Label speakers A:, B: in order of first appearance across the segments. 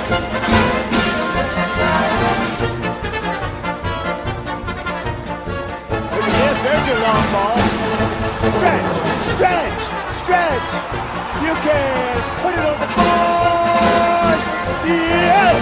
A: There's your long ball. Stretch, stretch, stretch. You can put it on the board. Yes!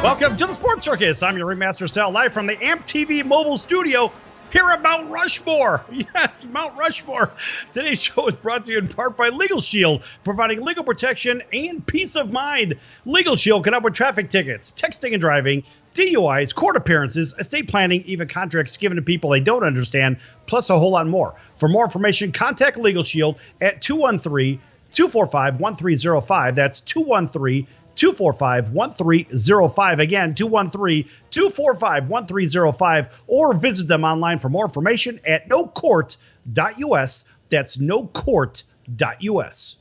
B: Welcome to the Sports Circus. I'm your Ringmaster Sal, live from the AAMP.TV mobile studio here at Mount Rushmore. Yes, Mount Rushmore. Today's show is brought to you in part by Legal Shield, providing legal protection and peace of mind. Legal Shield can help with traffic tickets, texting and driving, DUIs, court appearances, estate planning, even contracts given to people they don't understand, plus a whole lot more. For more information, contact Legal Shield at 213-245-1305. That's 213-245-1305. Again, 213-245-1305. Or visit them online for more information at nocourt.us. That's nocourt.us.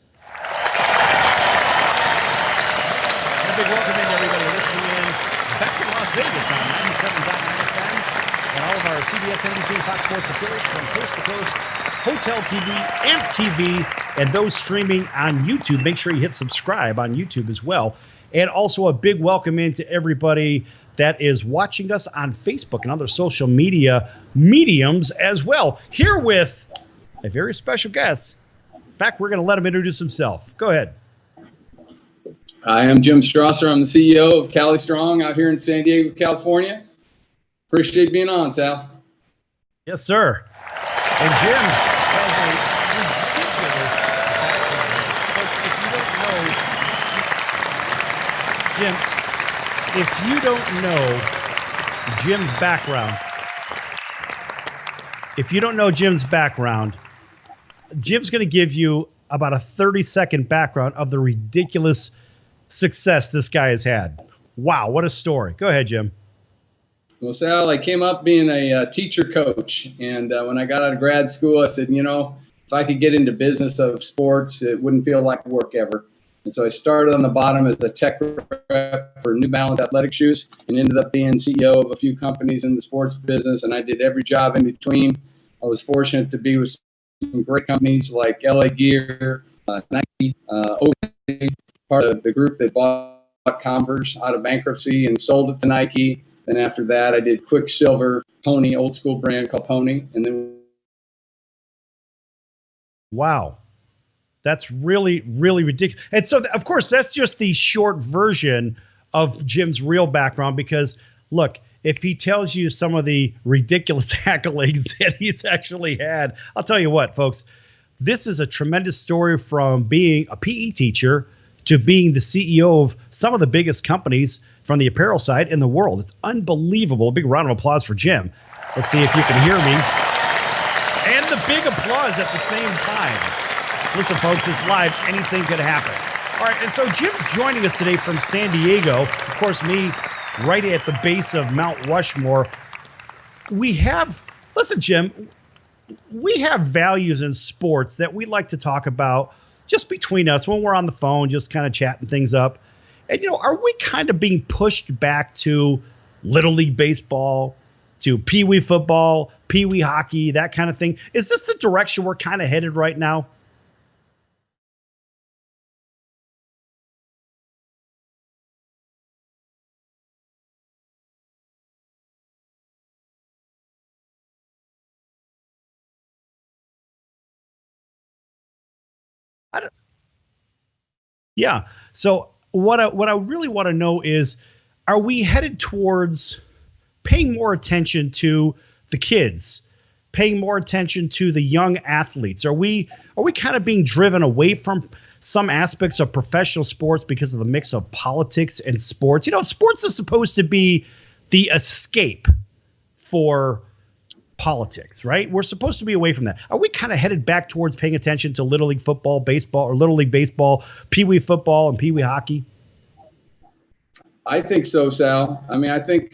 B: A big welcome in to everybody listening in back in Las Vegas on 97.9 FM and all of our CBS, NBC, and Fox Sports affiliates from coast to coast, Hotel TV, AAMP.TV, and those streaming on YouTube. Make sure you hit subscribe on YouTube as well. And also a big welcome in to everybody that is watching us on Facebook and other social media mediums as well. Here with a very special guest. In fact, we're going to let him introduce himself. Go ahead.
C: Hi, I'm Jim Strasser. I'm the CEO of Cali Strong out here in San Diego, California. Appreciate being on, Sal.
B: Yes, sir. And Jim has a ridiculous background. Folks, if you don't know Jim's background, Jim's going to give you about a 30-second background of the ridiculous success this guy has had. Wow, what a story. Go ahead, Jim.
C: Well, Sal, I came up being a teacher coach, and when I got out of grad school, I said, if I could get into business of sports, it wouldn't feel like work ever. And so I started on the bottom as a tech rep for New Balance athletic shoes and ended up being CEO of a few companies in the sports business, and I did every job in between. I was fortunate to be with some great companies like LA Gear, Nike, Oakley, part of the group that bought Converse out of bankruptcy and sold it to Nike. Then after that, I did Quicksilver, Pony, old school brand called Pony. And then.
B: Wow. That's really, really ridiculous. And so, of course, that's just the short version of Jim's real background because, look, if he tells you some of the ridiculous accolades that he's actually had, I'll tell you what, folks, this is a tremendous story from being a PE teacher to being the CEO of some of the biggest companies from the apparel side in the world. It's unbelievable. A big round of applause for Jim. Let's see if you can hear me. And the big applause at the same time. Listen, folks, it's live. Anything could happen. All right, and so Jim's joining us today from San Diego. Of course, me right at the base of Mount Rushmore. Listen, Jim, we have values in sports that we like to talk about just between us when we're on the phone, just kind of chatting things up. And, are we kind of being pushed back to Little League baseball, to Pee Wee football, Pee Wee hockey, that kind of thing? Is this the direction we're kind of headed right now? Yeah. So what I really want to know is, are we headed towards paying more attention to the kids, paying more attention to the young athletes? Are we kind of being driven away from some aspects of professional sports because of the mix of politics and sports? Sports is supposed to be the escape for politics, right? We're supposed to be away from that. Are we kind of headed back towards paying attention to Little League football, baseball, or Little League baseball, Pee Wee football, and Pee Wee hockey?
C: I think so, Sal. I mean, I think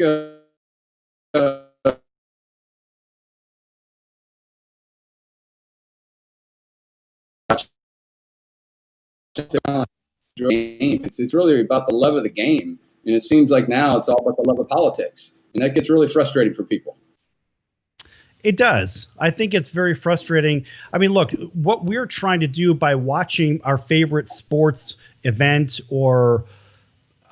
C: it's really about the love of the game. And it seems like now it's all about the love of politics. And that gets really frustrating for people.
B: It does. I think it's very frustrating. I mean, look, what we're trying to do by watching our favorite sports event or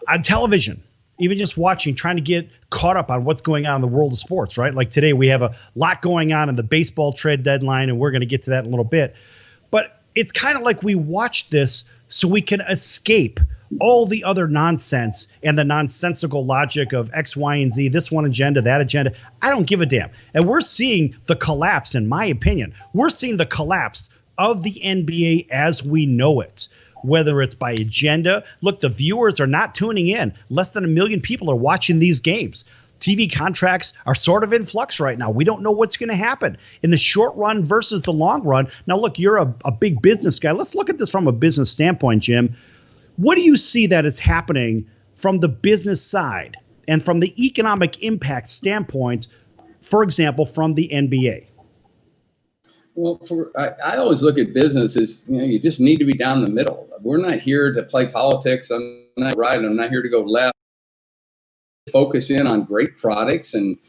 B: on television, even just watching, trying to get caught up on what's going on in the world of sports, right? Like today we have a lot going on in the baseball trade deadline, and we're going to get to that in a little bit. But it's kind of like we watch this so we can escape all the other nonsense and the nonsensical logic of X, Y, and Z, this one agenda, that agenda. I don't give a damn. And we're seeing the collapse, in my opinion. We're seeing the collapse of the NBA as we know it, whether it's by agenda. Look, the viewers are not tuning in. Less than 1 million people are watching these games. TV contracts are sort of in flux right now. We don't know what's going to happen in the short run versus the long run. Now, look, you're a big business guy. Let's look at this from a business standpoint, Jim. What do you see that is happening from the business side and from the economic impact standpoint, for example, from the NBA?
C: Well, I always look at business as, you just need to be down the middle. We're not here to play politics. I'm not right. I'm not here to go left. Focus in on great products and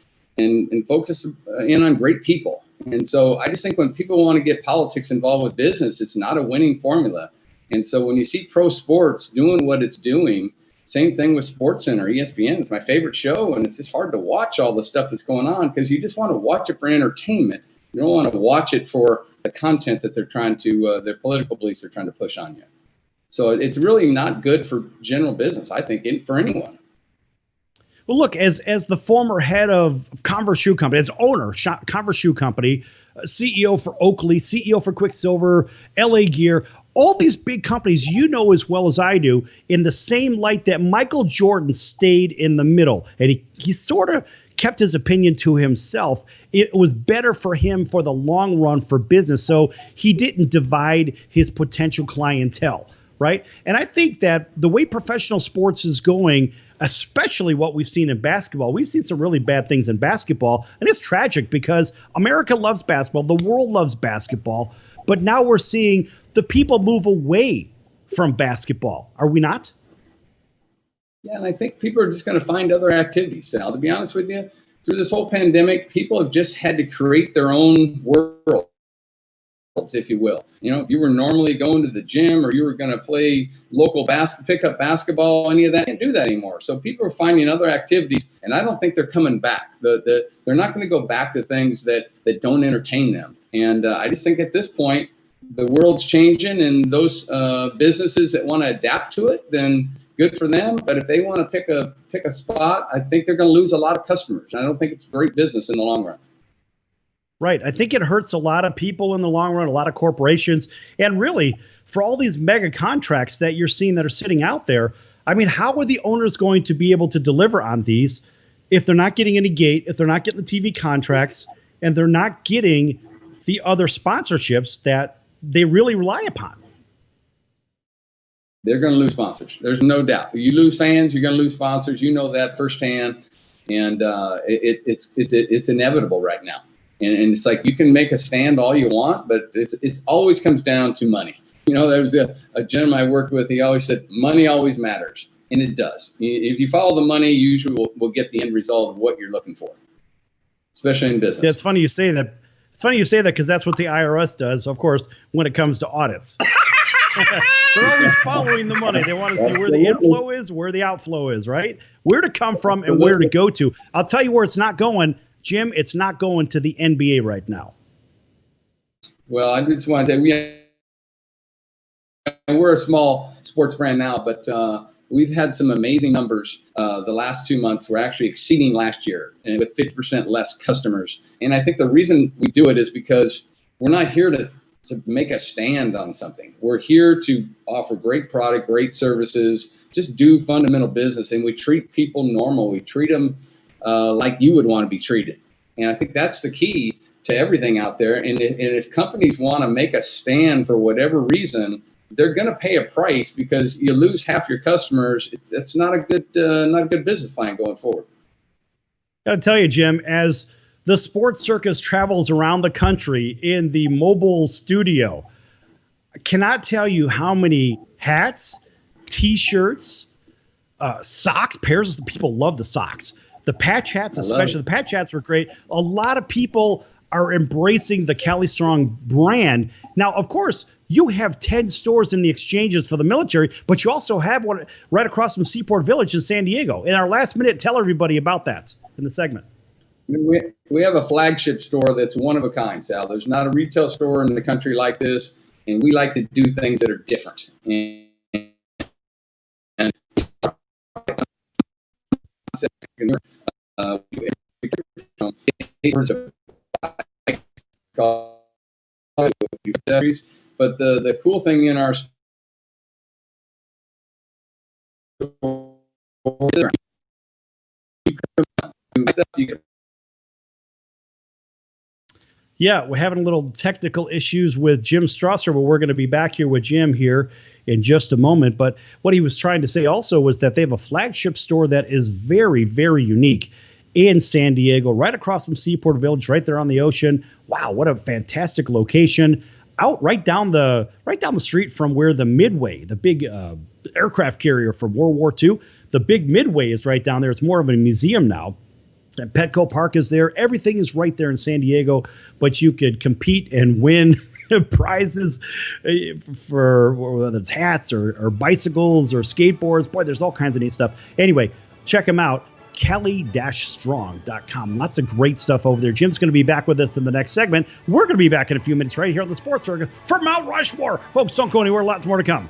C: focus in on great people. And so I just think when people want to get politics involved with business, it's not a winning formula. And so when you see pro sports doing what it's doing, same thing with SportsCenter, ESPN. It's my favorite show, and it's just hard to watch all the stuff that's going on because you just want to watch it for entertainment. You don't want to watch it for the content that they're trying to, their political beliefs they're trying to push on you. So it's really not good for general business, I think, for anyone.
B: Well, look, as the former head of Converse Shoe Company, as owner, Converse Shoe Company, CEO for Oakley, CEO for Quicksilver, LA Gear, all these big companies, you know as well as I do, in the same light that Michael Jordan stayed in the middle. And he sort of kept his opinion to himself. It was better for him for the long run for business. So he didn't divide his potential clientele, right? And I think that the way professional sports is going, especially what we've seen in basketball, we've seen some really bad things in basketball. And it's tragic because America loves basketball. The world loves basketball. But now we're seeing the people move away from basketball. Are we not?
C: Yeah, and I think people are just going to find other activities, Sal. To be honest with you, through this whole pandemic, people have just had to create their own world, if you will. If you were normally going to the gym or you were going to play local pickup basketball, any of that, you can't do that anymore. So people are finding other activities, and I don't think they're coming back. They're not going to go back to things that don't entertain them. And I just think at this point, the world's changing, and those businesses that want to adapt to it, then good for them. But if they want to pick a spot, I think they're going to lose a lot of customers. I don't think it's great business in the long run.
B: Right. I think it hurts a lot of people in the long run, a lot of corporations. And really, for all these mega contracts that you're seeing that are sitting out there, I mean, how are the owners going to be able to deliver on these if they're not getting any gate, if they're not getting the TV contracts, and they're not getting the other sponsorships that they really rely upon?
C: They're going to lose sponsors. There's no doubt. You lose fans, you're going to lose sponsors. You know that firsthand. And it's inevitable right now. And it's like you can make a stand all you want, but it's always comes down to money. There was a gentleman I worked with. He always said, money always matters. And it does. If you follow the money, you usually will get the end result of what you're looking for, especially in business.
B: Yeah, it's funny you say that. It's funny you say that because that's what the IRS does, of course, when it comes to audits. They're always following the money. They want to see where the inflow is, where the outflow is, right? Where to come from and where to go to. I'll tell you where it's not going. Jim, it's not going to the NBA right now.
C: Well, I just want to tell you, we're a small sports brand now, but we've had some amazing numbers. The last 2 months, we're actually exceeding last year, and with 50% less customers. And I think the reason we do it is because we're not here to make a stand on something. We're here to offer great product, great services, just do fundamental business, and we treat people normal. We treat them like you would want to be treated. And I think that's the key to everything out there. And if companies want to make a stand for whatever reason, they're going to pay a price because you lose half your customers. That's not a good business plan going forward.
B: I gotta tell you, Jim, as the sports circus travels around the country in the mobile studio, I cannot tell you how many hats, T-shirts, socks, pairs of people love the socks. The patch hats, especially the patch hats were great. A lot of people are embracing the Cali Strong brand. Now, of course, you have 10 stores in the exchanges for the military, but you also have one right across from Seaport Village in San Diego. In our last minute, tell everybody about that in the segment.
C: We have a flagship store that's one of a kind, Sal. There's not a retail store in the country like this, and we like to do things that are different. And but the cool thing in our store,
B: yeah, we're having a little technical issues with Jim Strasser, but we're going to be back here with Jim here in just a moment. But what he was trying to say also was that they have a flagship store that is very, very unique in San Diego, right across from Seaport Village, right there on the ocean. Wow, what a fantastic location. Out right down the street from where the Midway, the big aircraft carrier from World War II, the big Midway is right down there. It's more of a museum now. And Petco Park is there. Everything is right there in San Diego, but you could compete and win prizes for whether it's hats or bicycles or skateboards. Boy, there's all kinds of neat stuff. Anyway, check them out. Cali-strong.com. Lots of great stuff over there. Jim's going to be back with us in the next segment. We're going to be back in a few minutes right here on the Sports Circus for Mount Rushmore. Folks, don't go anywhere. Lots more to come.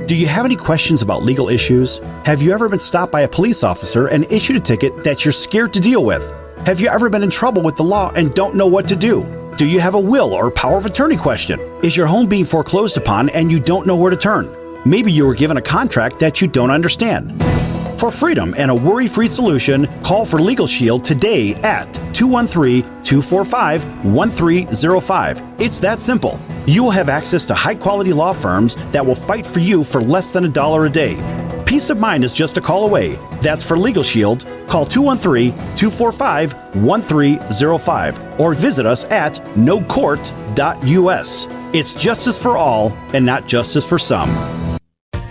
D: Do you have any questions about legal issues? Have you ever been stopped by a police officer and issued a ticket that you're scared to deal with? Have you ever been in trouble with the law and don't know what to do? Do you have a will or power of attorney question? Is your home being foreclosed upon and you don't know where to turn? Maybe you were given a contract that you don't understand. For freedom and a worry-free solution, call for Legal Shield today at 213-245-1305. It's that simple. You will have access to high-quality law firms that will fight for you for less than $1 a day. Peace of mind is just a call away. That's for Legal Shield. Call 213-245-1305 or visit us at nocourt.us. It's justice for all and not justice for some.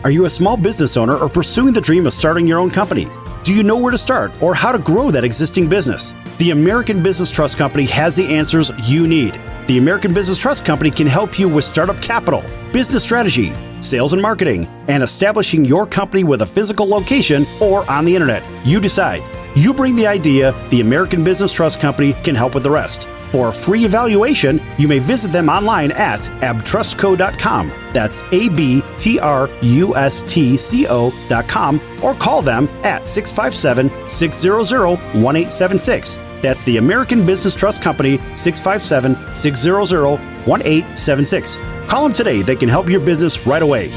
D: Are you a small business owner or pursuing the dream of starting your own company? Do you know where to start or how to grow that existing business? The American Business Trust Company has the answers you need. The American Business Trust Company can help you with startup capital, business strategy, sales and marketing, and establishing your company with a physical location or on the internet. You decide. You bring the idea, the American Business Trust Company can help with the rest. For a free evaluation, you may visit them online at abtrustco.com. That's abtrustco.com or call them at 657-600-1876. That's the American Business Trust Company, 657-600-1876. Call them today. They can help your business right away.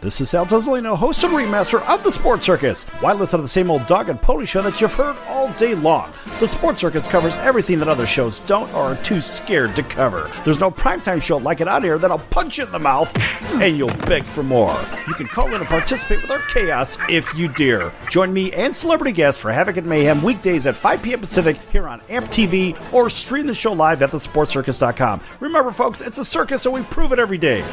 D: This is Sal Tozzolino, host and ringmaster of the Sports Circus. Why listen to the same old dog and pony show that you've heard all day long? The Sports Circus covers everything that other shows don't or are too scared to cover. There's no primetime show like it out here that'll punch you in the mouth and you'll beg for more. You can call in and participate with our chaos if you dare. Join me and celebrity guests for Havoc and Mayhem weekdays at 5 p.m. Pacific here on AAMP.TV or stream the show live at thesportcircus.com. Remember, folks, it's a circus and we prove it every day.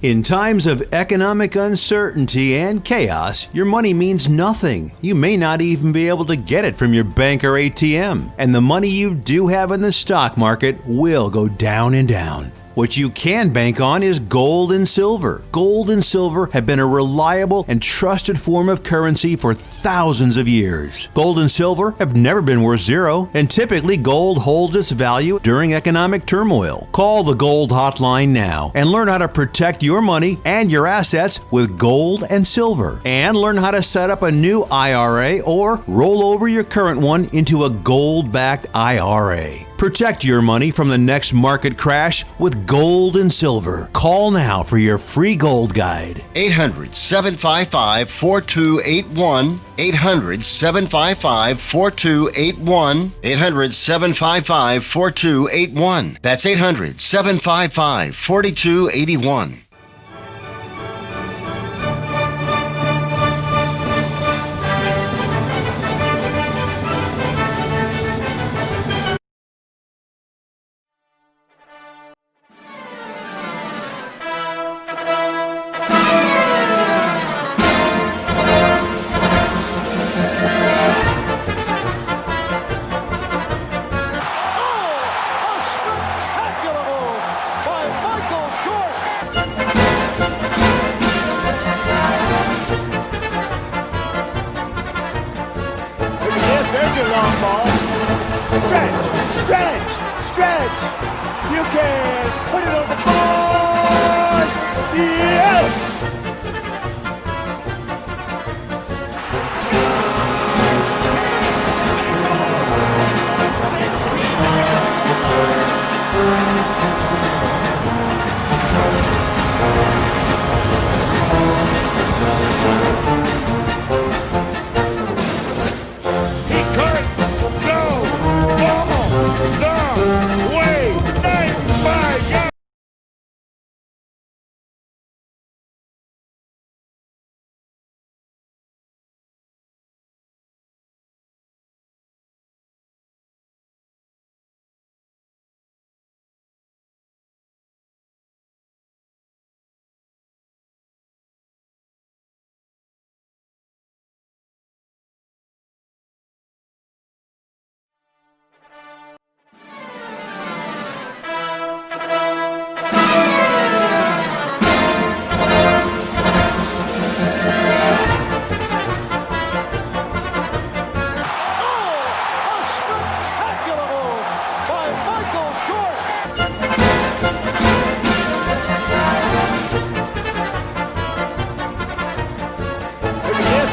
E: In times of economic uncertainty and chaos, your money means nothing. You may not even be able to get it from your bank or ATM. And the money you do have in the stock market will go down and down. What you can bank on is gold and silver. Gold and silver have been a reliable and trusted form of currency for thousands of years. Gold and silver have never been worth zero, and typically gold holds its value during economic turmoil. Call the Gold Hotline now and learn how to protect your money and your assets with gold and silver. And learn how to set up a new IRA or roll over your current one into a gold-backed IRA. Protect your money from the next market crash with gold and silver. Call now for your free gold guide.
F: 800-755-4281. 800-755-4281. 800-755-4281. That's 800-755-4281.
A: stretch, stretch. You can put it on the board. Yes.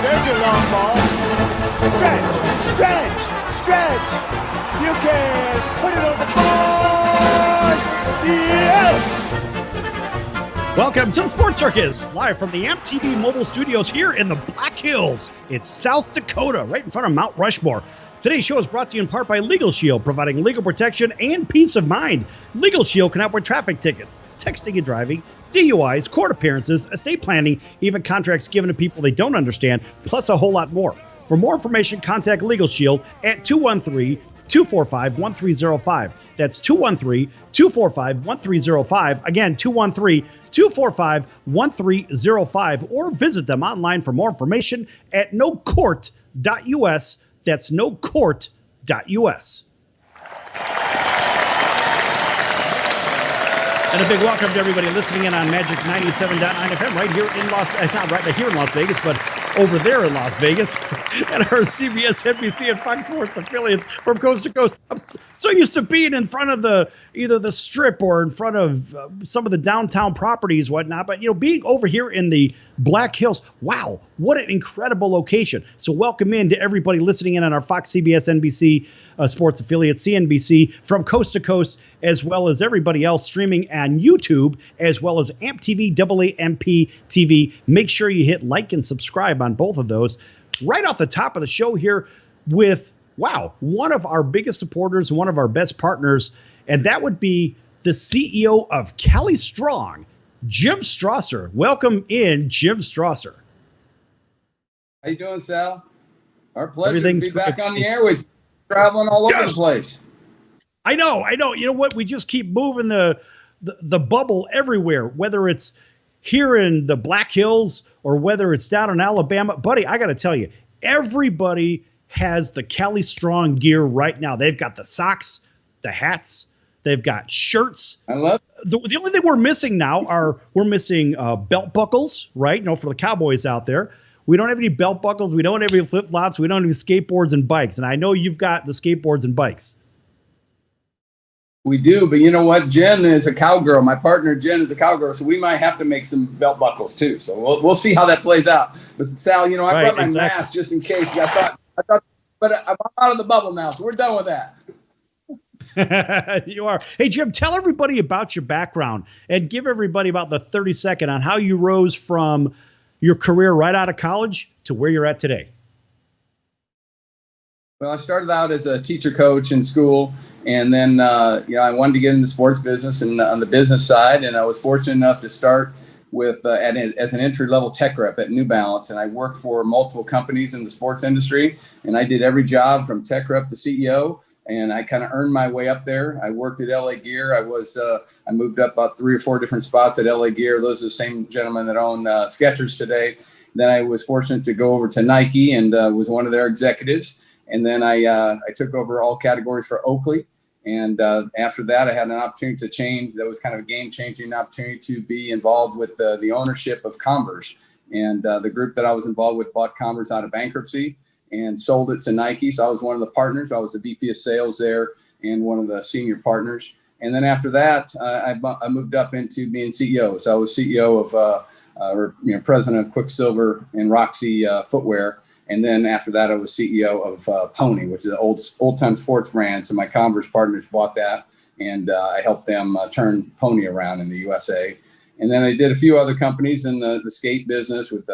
A: There's your long ball. Stretch, stretch, stretch. You can put it on the board. Yes.
B: Welcome to the Sports Circus, live from the AAMP.TV mobile studios here in the Black Hills. It's South Dakota, right in front of Mount Rushmore. Today's show is brought to you in part by Legal Shield, providing legal protection and peace of mind. Legal Shield can help with traffic tickets, texting and driving, DUIs, court appearances, estate planning, even contracts given to people they don't understand, plus a whole lot more. For more information, contact Legal Shield at 213-245-1305. That's 213-245-1305. Again, 213-245-1305. Or visit them online for more information at nocourt.us. That's nocourt.us. And a big welcome to everybody listening in on Magic 97.9 FM right here in not here in Las Vegas, but over there in Las Vegas, and our CBS, NBC, and Fox Sports affiliates from coast to coast. I'm so used to being in front of either the Strip or in front of some of the downtown properties, whatnot. But being over here in the Black Hills, wow, what an incredible location! So welcome in to everybody listening in on our Fox, CBS, NBC sports affiliate, CNBC, from coast to coast, as well as everybody else streaming on YouTube, as well as AAMP.TV, AAMP.TV. Make sure you hit like and subscribe on both of those. Right off the top of the show here with, wow, one of our biggest supporters, one of our best partners, and that would be the CEO of Cali Strong, Jim Strasser. Welcome in, Jim Strasser.
C: How you doing, Sal? Our pleasure
B: Everything's
C: to be back
B: great.
C: on the air with you, traveling all over the place.
B: I know. You know what? We just keep moving the bubble everywhere, whether it's here in the Black Hills or whether it's down in Alabama. Buddy, I got to tell you, everybody has the Cali Strong gear right now. They've got the socks, the hats, they've got shirts.
C: I love it.
B: The only thing we're missing now we're missing belt buckles, right? For the cowboys out there. We don't have any belt buckles. We don't have any flip-flops. We don't have any skateboards and bikes. And I know you've got the skateboards and bikes.
C: We do, but you know what? Jen is a cowgirl. My partner, Jen, is a cowgirl, so we might have to make some belt buckles too. So we'll see how that plays out. But Sal, I brought my mask just in case. I thought, but I'm out of the bubble now, so we're done with that.
B: You are. Hey, Jim, tell everybody about your background and give everybody about the 30-second on how you rose from your career right out of college to where you're at today.
C: Well, I started out as a teacher coach in school, and then I wanted to get into sports business and on the business side, and I was fortunate enough to start with as an entry-level tech rep at New Balance, and I worked for multiple companies in the sports industry, and I did every job from tech rep to CEO, and I kind of earned my way up there. I worked at LA Gear. I moved up about 3 or 4 different spots at LA Gear. Those are the same gentlemen that own Skechers today. Then I was fortunate to go over to Nike and was one of their executives. And then I took over all categories for Oakley. And after that, I had an opportunity to change. That was kind of a game-changing opportunity to be involved with the ownership of Converse. And the group that I was involved with bought Converse out of bankruptcy and sold it to Nike. So I was one of the partners. I was the VP of sales there. and one of the senior partners. And then after that, I moved up into being CEO. So I was CEO of, president of Quicksilver and Roxy Footwear. And then after that, I was CEO of Pony, which is an old time sports brand. So my Converse partners bought that, and I helped them turn Pony around in the USA. And then I did a few other companies in the skate business with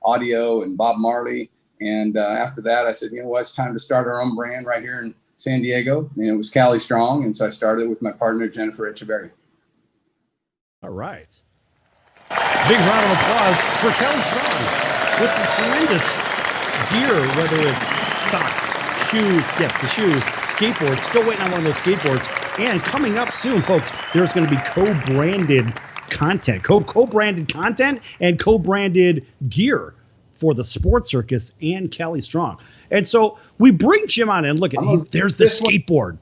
C: Audio and Bob Marley. And after that, I said, you know what, it's time to start our own brand right here in San Diego. And it was Cali Strong. And so I started with my partner, Jennifer Echeverry.
B: All right. Big round of applause for Cali Strong with some tremendous gear, whether it's socks, shoes, yes, the shoes, skateboards, still waiting on one of those skateboards. And coming up soon, folks, there's going to be co-branded content, co-branded content and co-branded gear for the Sports Circus and Cali Strong. And so we bring Jim on in. Look at there's the skateboard.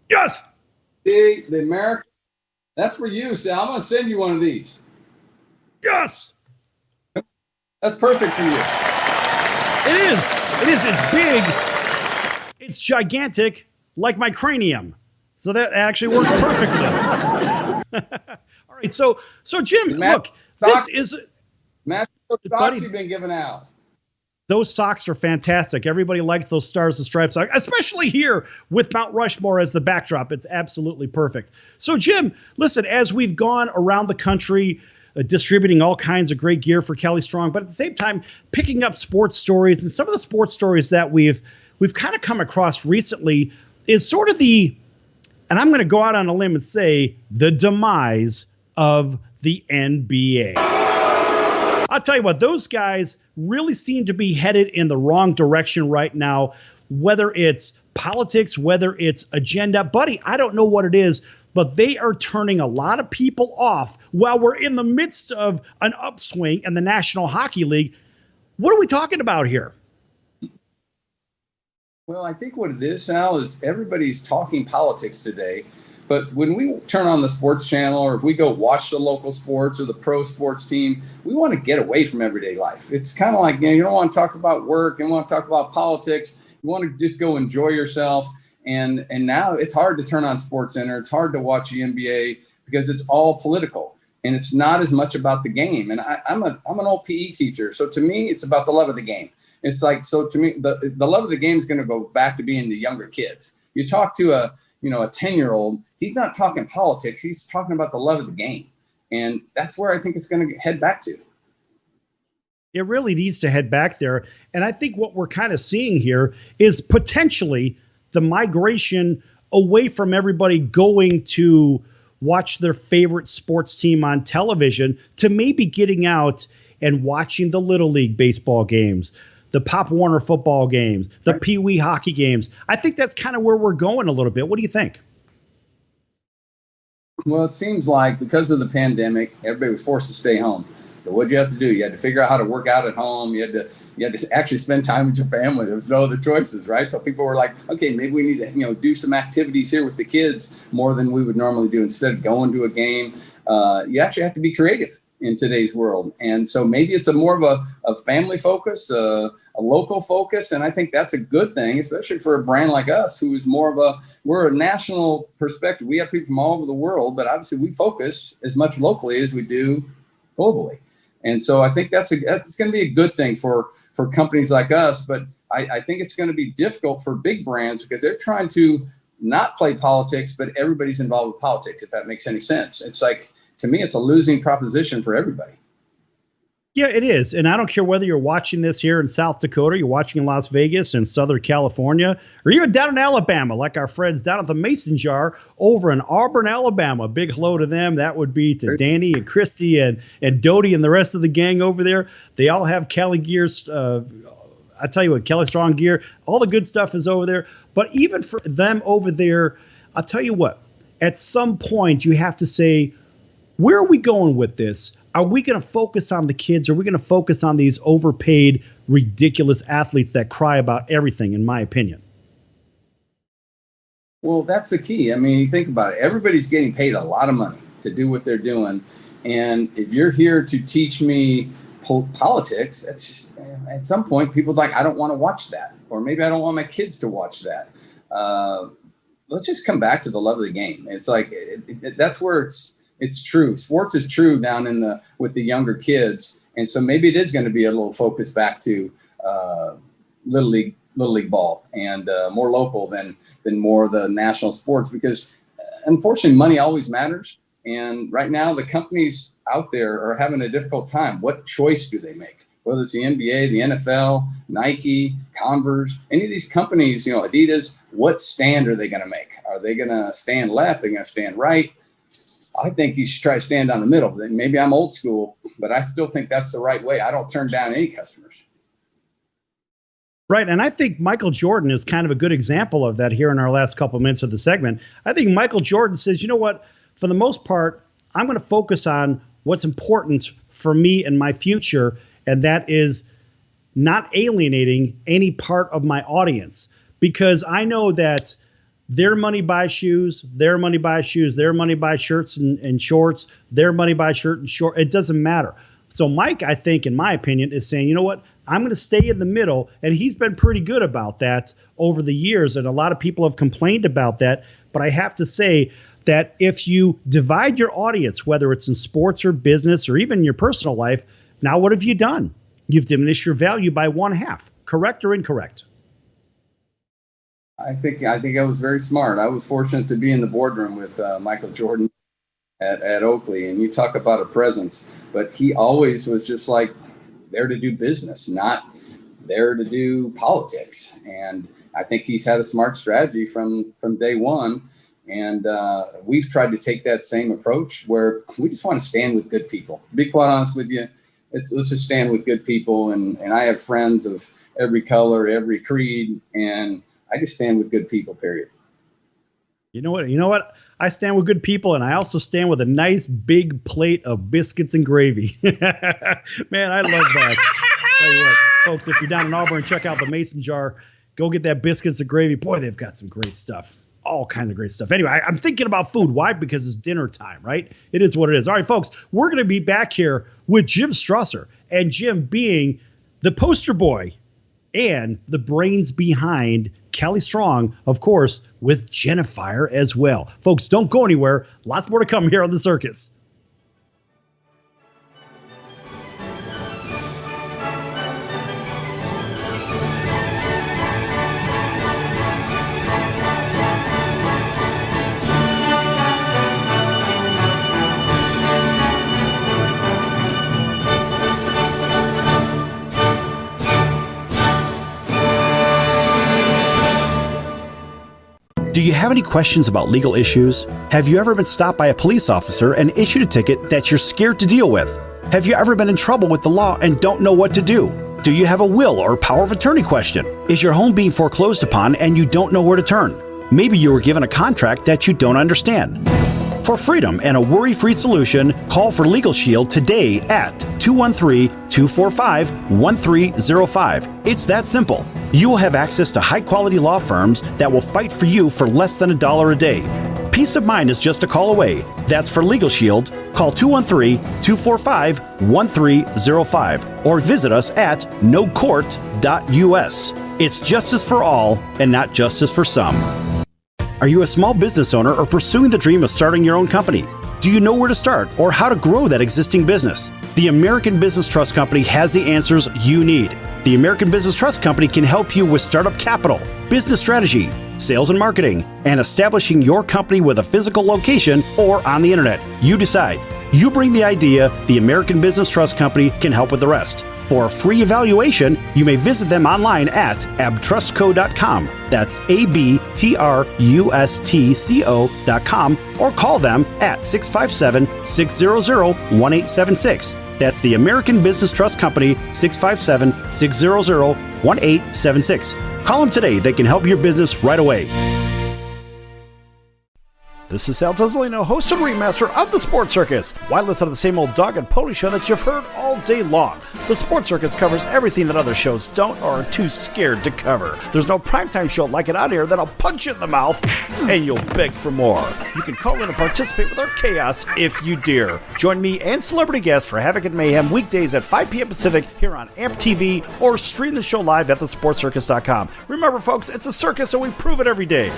B: Yes.
C: The American. That's for you, Sal. I'm going to send you one of these.
B: Yes.
C: That's perfect for you.
B: It is. It is. It's big. It's gigantic, like my cranium. So that actually works perfectly. All right. So Jim, look, this is.
C: Matt, socks you've been giving out.
B: Those socks are fantastic. Everybody likes those Stars and Stripes socks, especially here with Mount Rushmore as the backdrop. It's absolutely perfect. So, Jim, listen, as we've gone around the country distributing all kinds of great gear for Cali Strong, but at the same time picking up sports stories, and some of the sports stories that we've kind of come across recently is sort of and I'm going to go out on a limb and say, the demise of the NBA. I'll tell you what, those guys really seem to be headed in the wrong direction right now, whether it's politics, whether it's agenda. Buddy, I don't know what it is, but they are turning a lot of people off while we're in the midst of an upswing in the National Hockey League. What are we talking about here?
C: Well, I think what it is, Sal, is everybody's talking politics today. But when we turn on the sports channel, or if we go watch the local sports or the pro sports team, we want to get away from everyday life. It's kind of like, you don't want to talk about work, you don't want to talk about politics. You want to just go enjoy yourself. And now it's hard to turn on SportsCenter. It's hard to watch the NBA because it's all political, and it's not as much about the game. And I'm an old PE teacher, so to me, it's about the love of the game. It's like, so to me, the love of the game is going to go back to being the younger kids. You talk to a 10-year-old, he's not talking politics. He's talking about the love of the game. And that's where I think it's going to head back to.
B: It really needs to head back there. And I think what we're kind of seeing here is potentially the migration away from everybody going to watch their favorite sports team on television to maybe getting out and watching the Little League baseball games, the Pop Warner football games, the Pee Wee hockey games. I think that's kind of where we're going a little bit. What do you think?
C: Well, it seems like because of the pandemic, everybody was forced to stay home. So what you have to do, you had to figure out how to work out at home. You had to actually spend time with your family. There was no other choices, right? So people were like, okay, maybe we need to, do some activities here with the kids more than we would normally do. Instead of going to a game, you actually have to be creative in today's world. And so maybe it's more of a family focus, a local focus. And I think that's a good thing, especially for a brand like us, who is we're a national perspective. We have people from all over the world, but obviously we focus as much locally as we do globally. And so I think that's going to be a good thing for companies like us. But I think it's going to be difficult for big brands because they're trying to not play politics, but everybody's involved with politics, if that makes any sense. It's like, to me, it's a losing proposition for everybody.
B: Yeah, it is. And I don't care whether you're watching this here in South Dakota, you're watching in Las Vegas and Southern California, or even down in Alabama, like our friends down at the Mason Jar over in Auburn, Alabama. Big hello to them. That would be to Danny and Christy and Dodie and the rest of the gang over there. They all have Cali gears. I tell you what, Cali Strong gear, all the good stuff is over there. But even for them over there, I'll tell you what, at some point you have to say, where are we going with this? Are we going to focus on the kids? Are we going to focus on these overpaid, ridiculous athletes that cry about everything, in my opinion?
C: Well, that's the key. I mean, you think about it. Everybody's getting paid a lot of money to do what they're doing. And if you're here to teach me politics, that's just, at some point, people are like, I don't want to watch that. Or maybe I don't want my kids to watch that. let's just come back to the love of the game. It's like that's where it's true. Sports is true down with the younger kids, and so maybe it is going to be a little focus back to little league ball and more local than more of the national sports, because unfortunately money always matters. And right now the companies out there are having a difficult time. What choice do they make? Whether it's the NBA, the NFL, Nike, Converse, any of these companies, Adidas, what stand are they going to make? Are they going to stand left? Are they going to stand right? I think you should try to stand down the middle. Maybe I'm old school, but I still think that's the right way. I don't turn down any customers.
B: Right. And I think Michael Jordan is kind of a good example of that here in our last couple of minutes of the segment. I think Michael Jordan says, you know what, for the most part, I'm going to focus on what's important for me and my future. And that is not alienating any part of my audience, because I know that their money buys shoes, their money buys shoes, their money buys shirts and shorts, their money buys shirt and short. It doesn't matter. So Mike, I think, in my opinion, is saying, you know what, I'm going to stay in the middle. And he's been pretty good about that over the years. And a lot of people have complained about that. But I have to say that if you divide your audience, whether it's in sports or business or even your personal life, now what have you done? You've diminished your value by 1/2. Correct or incorrect?
C: I think I was very smart. I was fortunate to be in the boardroom with Michael Jordan at Oakley, and you talk about a presence, but he always was just like there to do business, not there to do politics. And I think he's had a smart strategy from day one. And we've tried to take that same approach where we just want to stand with good people. To be quite honest with you, let's just stand with good people. And I have friends of every color, every creed, and I just stand with good people, period.
B: You know what? I stand with good people, and I also stand with a nice big plate of biscuits and gravy. Man, I love that. Tell you what, folks, if you're down in Auburn, check out the Mason Jar. Go get that biscuits and gravy. Boy, they've got some great stuff. All kinds of great stuff. Anyway, I'm thinking about food. Why? Because it's dinner time, right? It is what it is. All right, folks, we're going to be back here with Jim Strasser, and Jim being the poster boy and the brains behind Kelly Strong, of course, with Jennifer as well. Folks, don't go anywhere. Lots more to come here on The Circus.
D: Do you have any questions about legal issues? Have you ever been stopped by a police officer and issued a ticket that you're scared to deal with? Have you ever been in trouble with the law and don't know what to do? Do you have a will or power of attorney question? Is your home being foreclosed upon and you don't know where to turn? Maybe you were given a contract that you don't understand. For freedom and a worry-free solution, call for Legal Shield today at 213-245-1305. It's that simple. You will have access to high-quality law firms that will fight for you for less than $1 a day. Peace of mind is just a call away. That's for Legal Shield. Call 213-245-1305 or visit us at nocourt.us. It's justice for all and not justice for some. Are you a small business owner or pursuing the dream of starting your own company? Do you know where to start or how to grow that existing business? The American Business Trust Company has the answers you need. The American Business Trust Company can help you with startup capital, business strategy, sales and marketing, and establishing your company with a physical location or on the internet. You decide. You bring the idea, the American Business Trust Company can help with the rest. For a free evaluation, you may visit them online at abtrustco.com. That's ABTRUSTCO.com or call them at 657-600-1876. That's the American Business Trust Company, 657-600-1876. Call them today. They can help your business right away.
B: This is Sal Tuzolino, host and ringmaster of the Sports Circus. Why listen to the same old dog and pony show that you've heard all day long? The Sports Circus covers everything that other shows don't or are too scared to cover. There's no primetime show like it out here that'll punch you in the mouth and you'll beg for more. You can call in and participate with our chaos if you dare. Join me and celebrity guests for Havoc and Mayhem weekdays at 5 p.m. Pacific here on AAMP.TV or stream the show live at thesportscircus.com. Remember, folks, it's a circus and we prove it every day.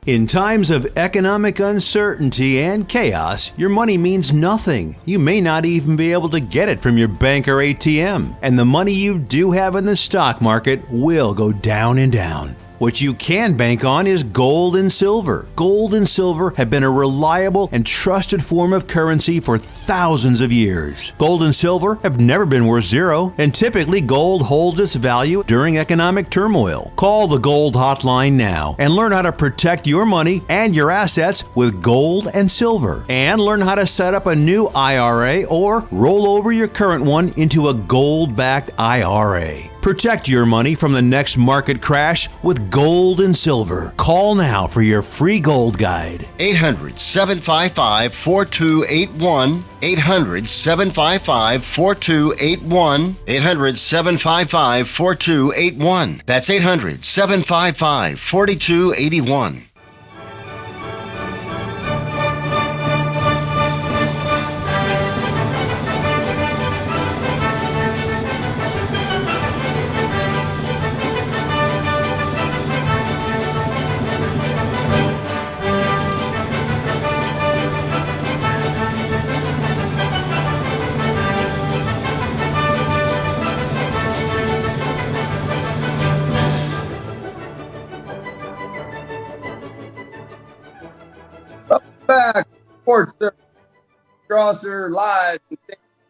E: In times of economic uncertainty and chaos, your money means nothing. You may not even be able to get it from your bank or ATM. And the money you do have in the stock market will go down and down. What you can bank on is gold and silver. Gold and silver have been a reliable and trusted form of currency for thousands of years. Gold and silver have never been worth zero, and typically gold holds its value during economic turmoil. Call the Gold Hotline now and learn how to protect your money and your assets with gold and silver. And learn how to set up a new IRA or roll over your current one into a gold-backed IRA. Protect your money from the next market crash with gold and silver. Call now for your free gold guide.
F: 800-755-4281. 800-755-4281. 800-755-4281. That's 800-755-4281.
C: Back, Sports Crosser live in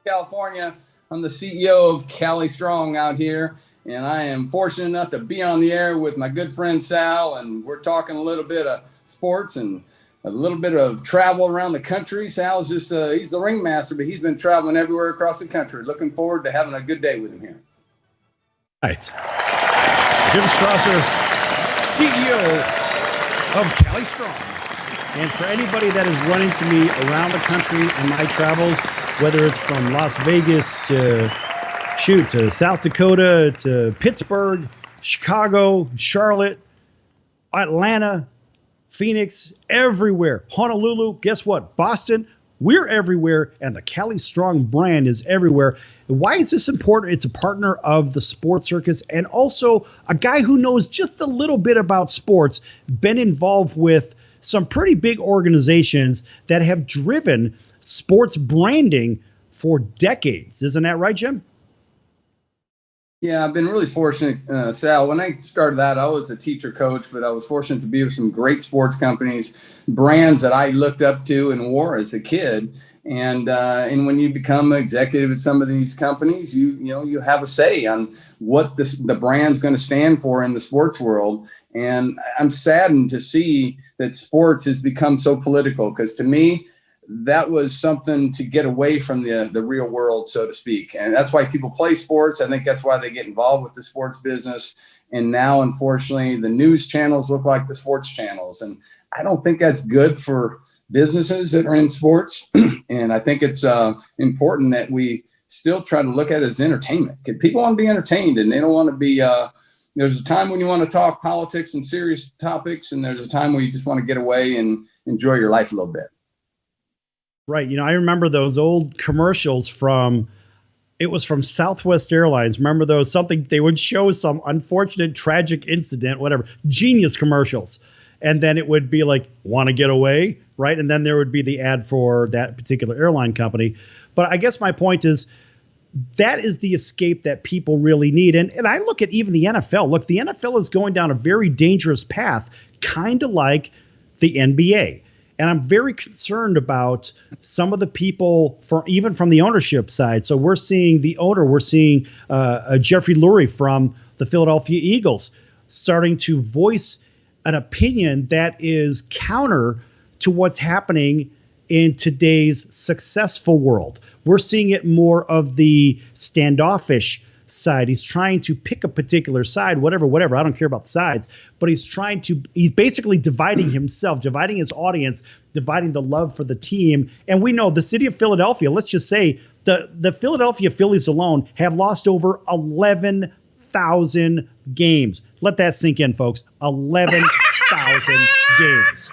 C: California. I'm the CEO of Cali Strong out here, and I am fortunate enough to be on the air with my good friend Sal, and we're talking a little bit of sports and a little bit of travel around the country. Sal's just, he's the ringmaster, but he's been traveling everywhere across the country. Looking forward to having a good day with him here.
B: Right. Jim Strasser, CEO of Cali Strong. And for anybody that is running to me around the country in my travels, whether it's from Las Vegas to South Dakota, to Pittsburgh, Chicago, Charlotte, Atlanta, Phoenix, everywhere, Honolulu, guess what? Boston, we're everywhere, and the Cali Strong brand is everywhere. Why is this important? It's a partner of the Sports Circus and also a guy who knows just a little bit about sports, been involved with some pretty big organizations that have driven sports branding for decades. Isn't that right, Jim?
C: Yeah, I've been really fortunate, Sal. When I started out, I was a teacher coach, but I was fortunate to be with some great sports companies, brands that I looked up to and wore as a kid. And when you become an executive at some of these companies, you have a say on what the brand's going to stand for in the sports world. And I'm saddened to see that sports has become so political, because to me, that was something to get away from the real world, so to speak. And that's why people play sports. I think that's why they get involved with the sports business. And now, unfortunately, the news channels look like the sports channels. And I don't think that's good for businesses that are in sports. And I think it's important that we still try to look at it as entertainment. People want to be entertained, and they don't want to be there's a time when you want to talk politics and serious topics, and there's a time where you just want to get away and enjoy your life a little bit.
B: Right. I remember those old commercials from Southwest Airlines. Remember those? They would show some unfortunate, tragic incident, whatever, genius commercials. And then it would be like, want to get away, right? And then there would be the ad for that particular airline company. But I guess my point is, that is the escape that people really need. And I look at even the NFL. Look, the NFL is going down a very dangerous path, kind of like the NBA. And I'm very concerned about some of the people, even from the ownership side. So we're seeing the owner, Jeffrey Lurie from the Philadelphia Eagles starting to voice an opinion that is counter to what's happening in today's successful world. We're seeing it more of the standoffish side. He's trying to pick a particular side, whatever. I don't care about the sides, but he's basically dividing himself, dividing his audience, dividing the love for the team. And we know the city of Philadelphia, let's just say the Philadelphia Phillies alone have lost over 11,000 games. Let that sink in, folks. 11,000 games,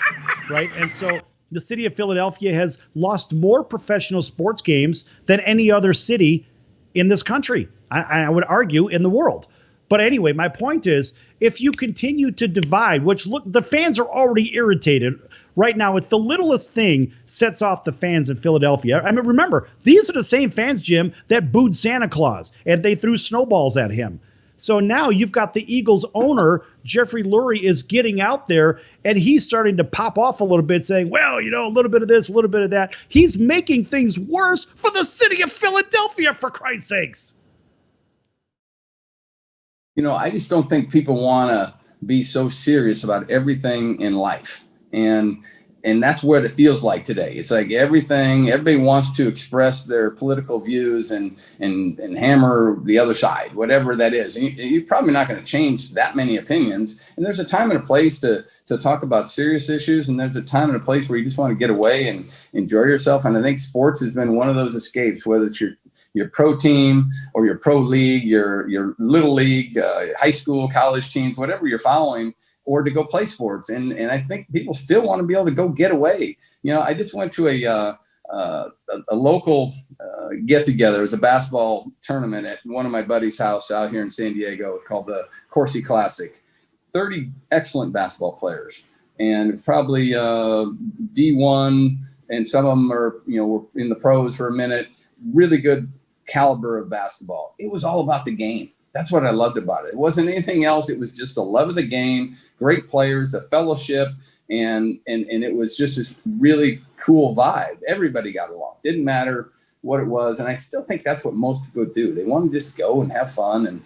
B: right? And so the city of Philadelphia has lost more professional sports games than any other city in this country. I would argue in the world. But anyway, my point is, if you continue to divide, which look, the fans are already irritated right now. It's the littlest thing sets off the fans in Philadelphia. I mean, remember, these are the same fans, Jim, that booed Santa Claus and they threw snowballs at him. So now you've got the Eagles owner, Jeffrey Lurie, is getting out there and he's starting to pop off a little bit saying, well, you know, a little bit of this, a little bit of that. He's making things worse for the city of Philadelphia, for Christ's sakes.
C: You know, I just don't think people want to be so serious about everything in life. And that's what it feels like today. It's like everybody wants to express their political views and hammer the other side, whatever that is. And you're probably not going to change that many opinions. And there's a time and a place to talk about serious issues. And there's a time and a place where you just want to get away and enjoy yourself. And I think sports has been one of those escapes, whether it's your pro team or your pro league, your little league, high school, college teams, whatever you're following, or to go play sports. And I think people still want to be able to go get away. You know, I just went to a local get together. It was a basketball tournament at one of my buddy's house out here in San Diego called the Corsi Classic. 30 excellent basketball players and probably D1, and some of them are, you know, were in the pros for a minute. Really good caliber of basketball. It was all about the game. That's what I loved about it. It wasn't anything else. It was just the love of the game, great players, a fellowship, and it was just this really cool vibe. Everybody got along. Didn't matter what it was. And I still think that's what most people do. They want to just go and have fun and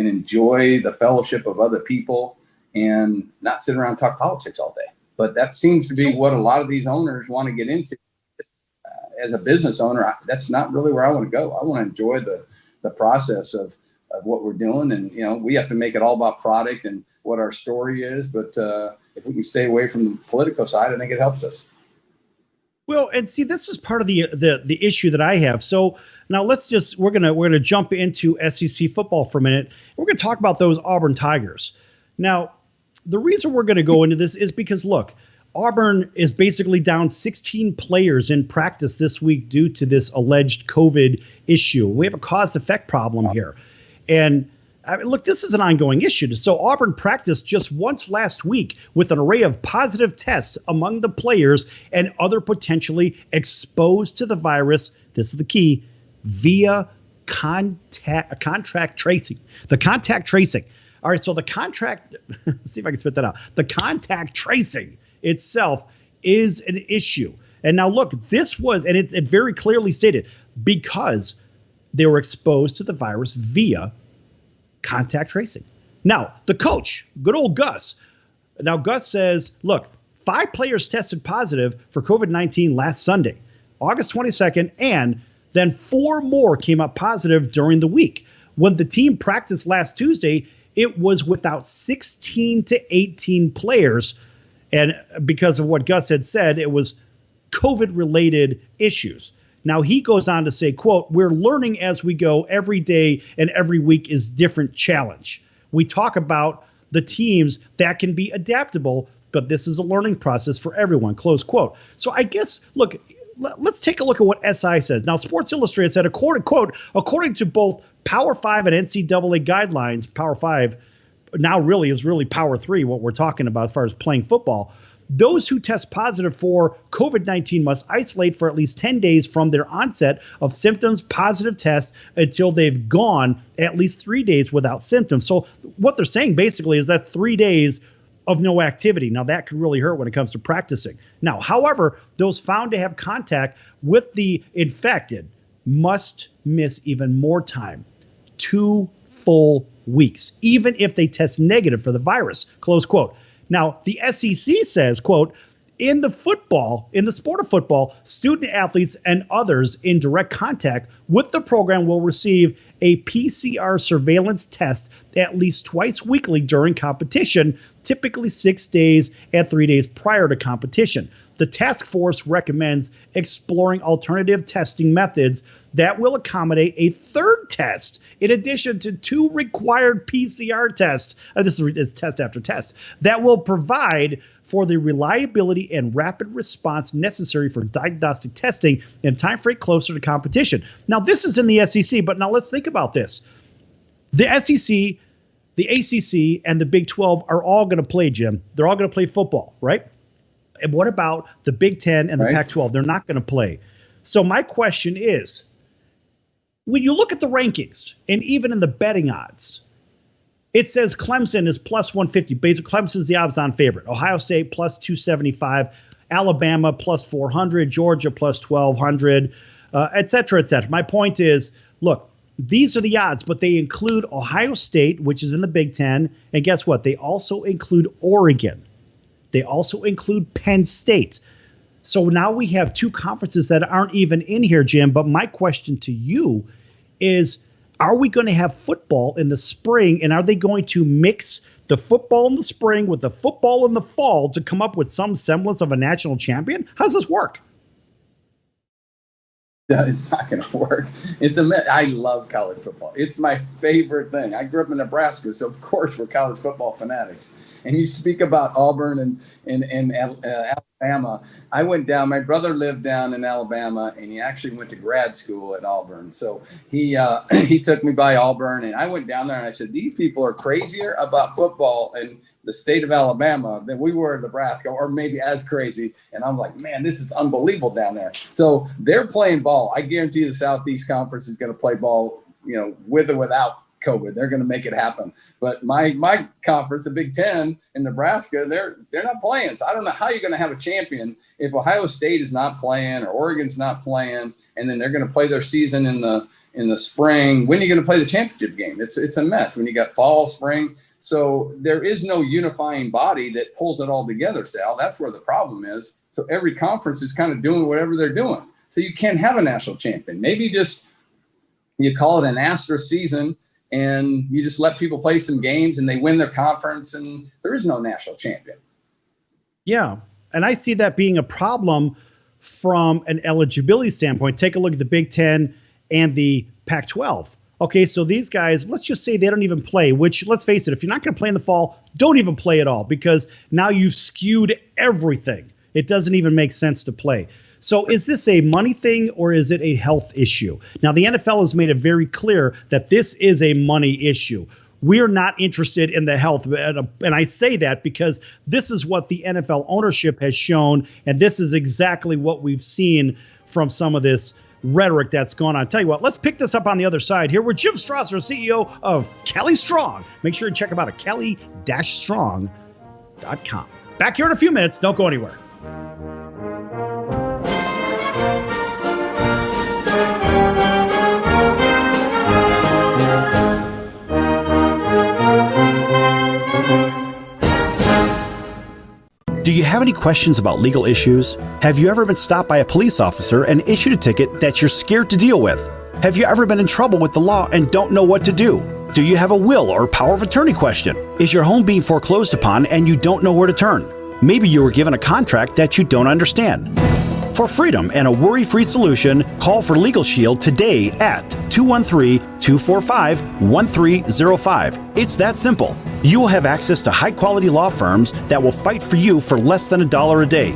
C: enjoy the fellowship of other people and not sit around and talk politics all day. But that seems to be what a lot of these owners want to get into. As a business owner, that's not really where I want to go. I want to enjoy the process of what we're doing. And, you know, we have to make it all about product and what our story is. But if we can stay away from the political side, I think it helps us.
B: Well, and see, this is part of the issue that I have. So now we're gonna jump into SEC football for a minute. We're gonna talk about those Auburn Tigers. Now, the reason we're gonna go into this is because, look, Auburn is basically down 16 players in practice this week due to this alleged COVID issue. We have a cause-effect problem here. And I mean, look, this is an ongoing issue. So Auburn practiced just once last week with an array of positive tests among the players and other potentially exposed to the virus. This is the key, via contact tracing. The contact tracing. All right, so the contract, let's see if I can spit that out. The contact tracing itself is an issue. And now look, this was, and it very clearly stated, because they were exposed to the virus via contact tracing. Now, the coach, good old Gus. Now, Gus says, look, 5 players tested positive for COVID-19 last Sunday, August 22nd, and then 4 more came up positive during the week. When the team practiced last Tuesday, it was without 16 to 18 players. And because of what Gus had said, it was COVID-related issues. Now, he goes on to say, quote, we're learning as we go. Every day and every week is different challenge. We talk about the teams that can be adaptable, but this is a learning process for everyone, close quote. So I guess, look, let's take a look at what SI says. Now, Sports Illustrated said, according to both Power 5 and NCAA guidelines, Power 5 now really is Power 3, what we're talking about as far as playing football. Those who test positive for COVID-19 must isolate for at least 10 days from their onset of symptoms, positive test, until they've gone at least 3 days without symptoms. So what they're saying basically is that's 3 days of no activity. Now, that could really hurt when it comes to practicing. Now, however, those found to have contact with the infected must miss even more time, 2 full weeks, even if they test negative for the virus, close quote. Now, the SEC says, quote, in the sport of football, student athletes and others in direct contact with the program will receive a PCR surveillance test at least twice weekly during competition, typically 6 days and 3 days prior to competition. The task force recommends exploring alternative testing methods that will accommodate a third test in addition to 2 required PCR tests. It's test after test that will provide for the reliability and rapid response necessary for diagnostic testing in time frame closer to competition. Now, this is in the SEC, but now let's think about this. The SEC the ACC and the Big 12 are all going to play, Jim. They're all going to play football, right? And what about the Big 10 and the Pac-12? They're not going to play. So my question is, when you look at the rankings and even in the betting odds, it says Clemson is plus 150. Basically, Clemson's the odds-on favorite. Ohio State plus 275. Alabama plus 400. Georgia plus 1,200, et cetera, et cetera. My point is, look, these are the odds, but they include Ohio State, which is in the Big Ten. And guess what? They also include Oregon. They also include Penn State. So now we have two conferences that aren't even in here, Jim. But my question to you is, are we going to have football in the spring, and are they going to mix the football in the spring with the football in the fall to come up with some semblance of a national champion? How does this work?
C: That is not going to work. I love college football. It's my favorite thing. I grew up in Nebraska, so of course we're college football fanatics. And you speak about Auburn and Alabama. I went down. My brother lived down in Alabama, and he actually went to grad school at Auburn. So he took me by Auburn, and I went down there and I said, these people are crazier about football and the state of Alabama than we were in Nebraska, or maybe as crazy. And I'm like, man, this is unbelievable down there. So they're playing ball. I guarantee you the Southeast Conference is going to play ball, with or without COVID. They're going to make it happen. But my conference, the Big Ten in Nebraska, they're not playing. So I don't know how you're going to have a champion if Ohio State is not playing or Oregon's not playing, and then they're going to play their season in the spring. When are you going to play the championship game? It's a mess when you got fall, spring. So there is no unifying body that pulls it all together, Sal. That's where the problem is. So every conference is kind of doing whatever they're doing. So you can't have a national champion. Maybe just you call it an asterisk season and you just let people play some games and they win their conference, and there is no national champion.
B: Yeah, and I see that being a problem from an eligibility standpoint. Take a look at the Big Ten and the Pac-12. Okay, so these guys, let's just say they don't even play, which, let's face it, if you're not going to play in the fall, don't even play at all, because now you've skewed everything. It doesn't even make sense to play. So is this a money thing or is it a health issue? Now, the NFL has made it very clear that this is a money issue. We're not interested in the health. And I say that because this is what the NFL ownership has shown, and this is exactly what we've seen from some of this rhetoric that's gone on. I'll tell you what, let's pick this up on the other side here. We're Jim Strasser, CEO of Kelly Strong. Make sure to check them out at kelly-strong.com. Back here in a few minutes. Don't go anywhere.
D: Do you have any questions about legal issues? Have you ever been stopped by a police officer and issued a ticket that you're scared to deal with? Have you ever been in trouble with the law and don't know what to do? Do you have a will or power of attorney question? Is your home being foreclosed upon and you don't know where to turn? Maybe you were given a contract that you don't understand. For freedom and a worry-free solution, call for Legal Shield today at 213-245-1305. It's that simple. You will have access to high-quality law firms that will fight for you for less than $1 a day.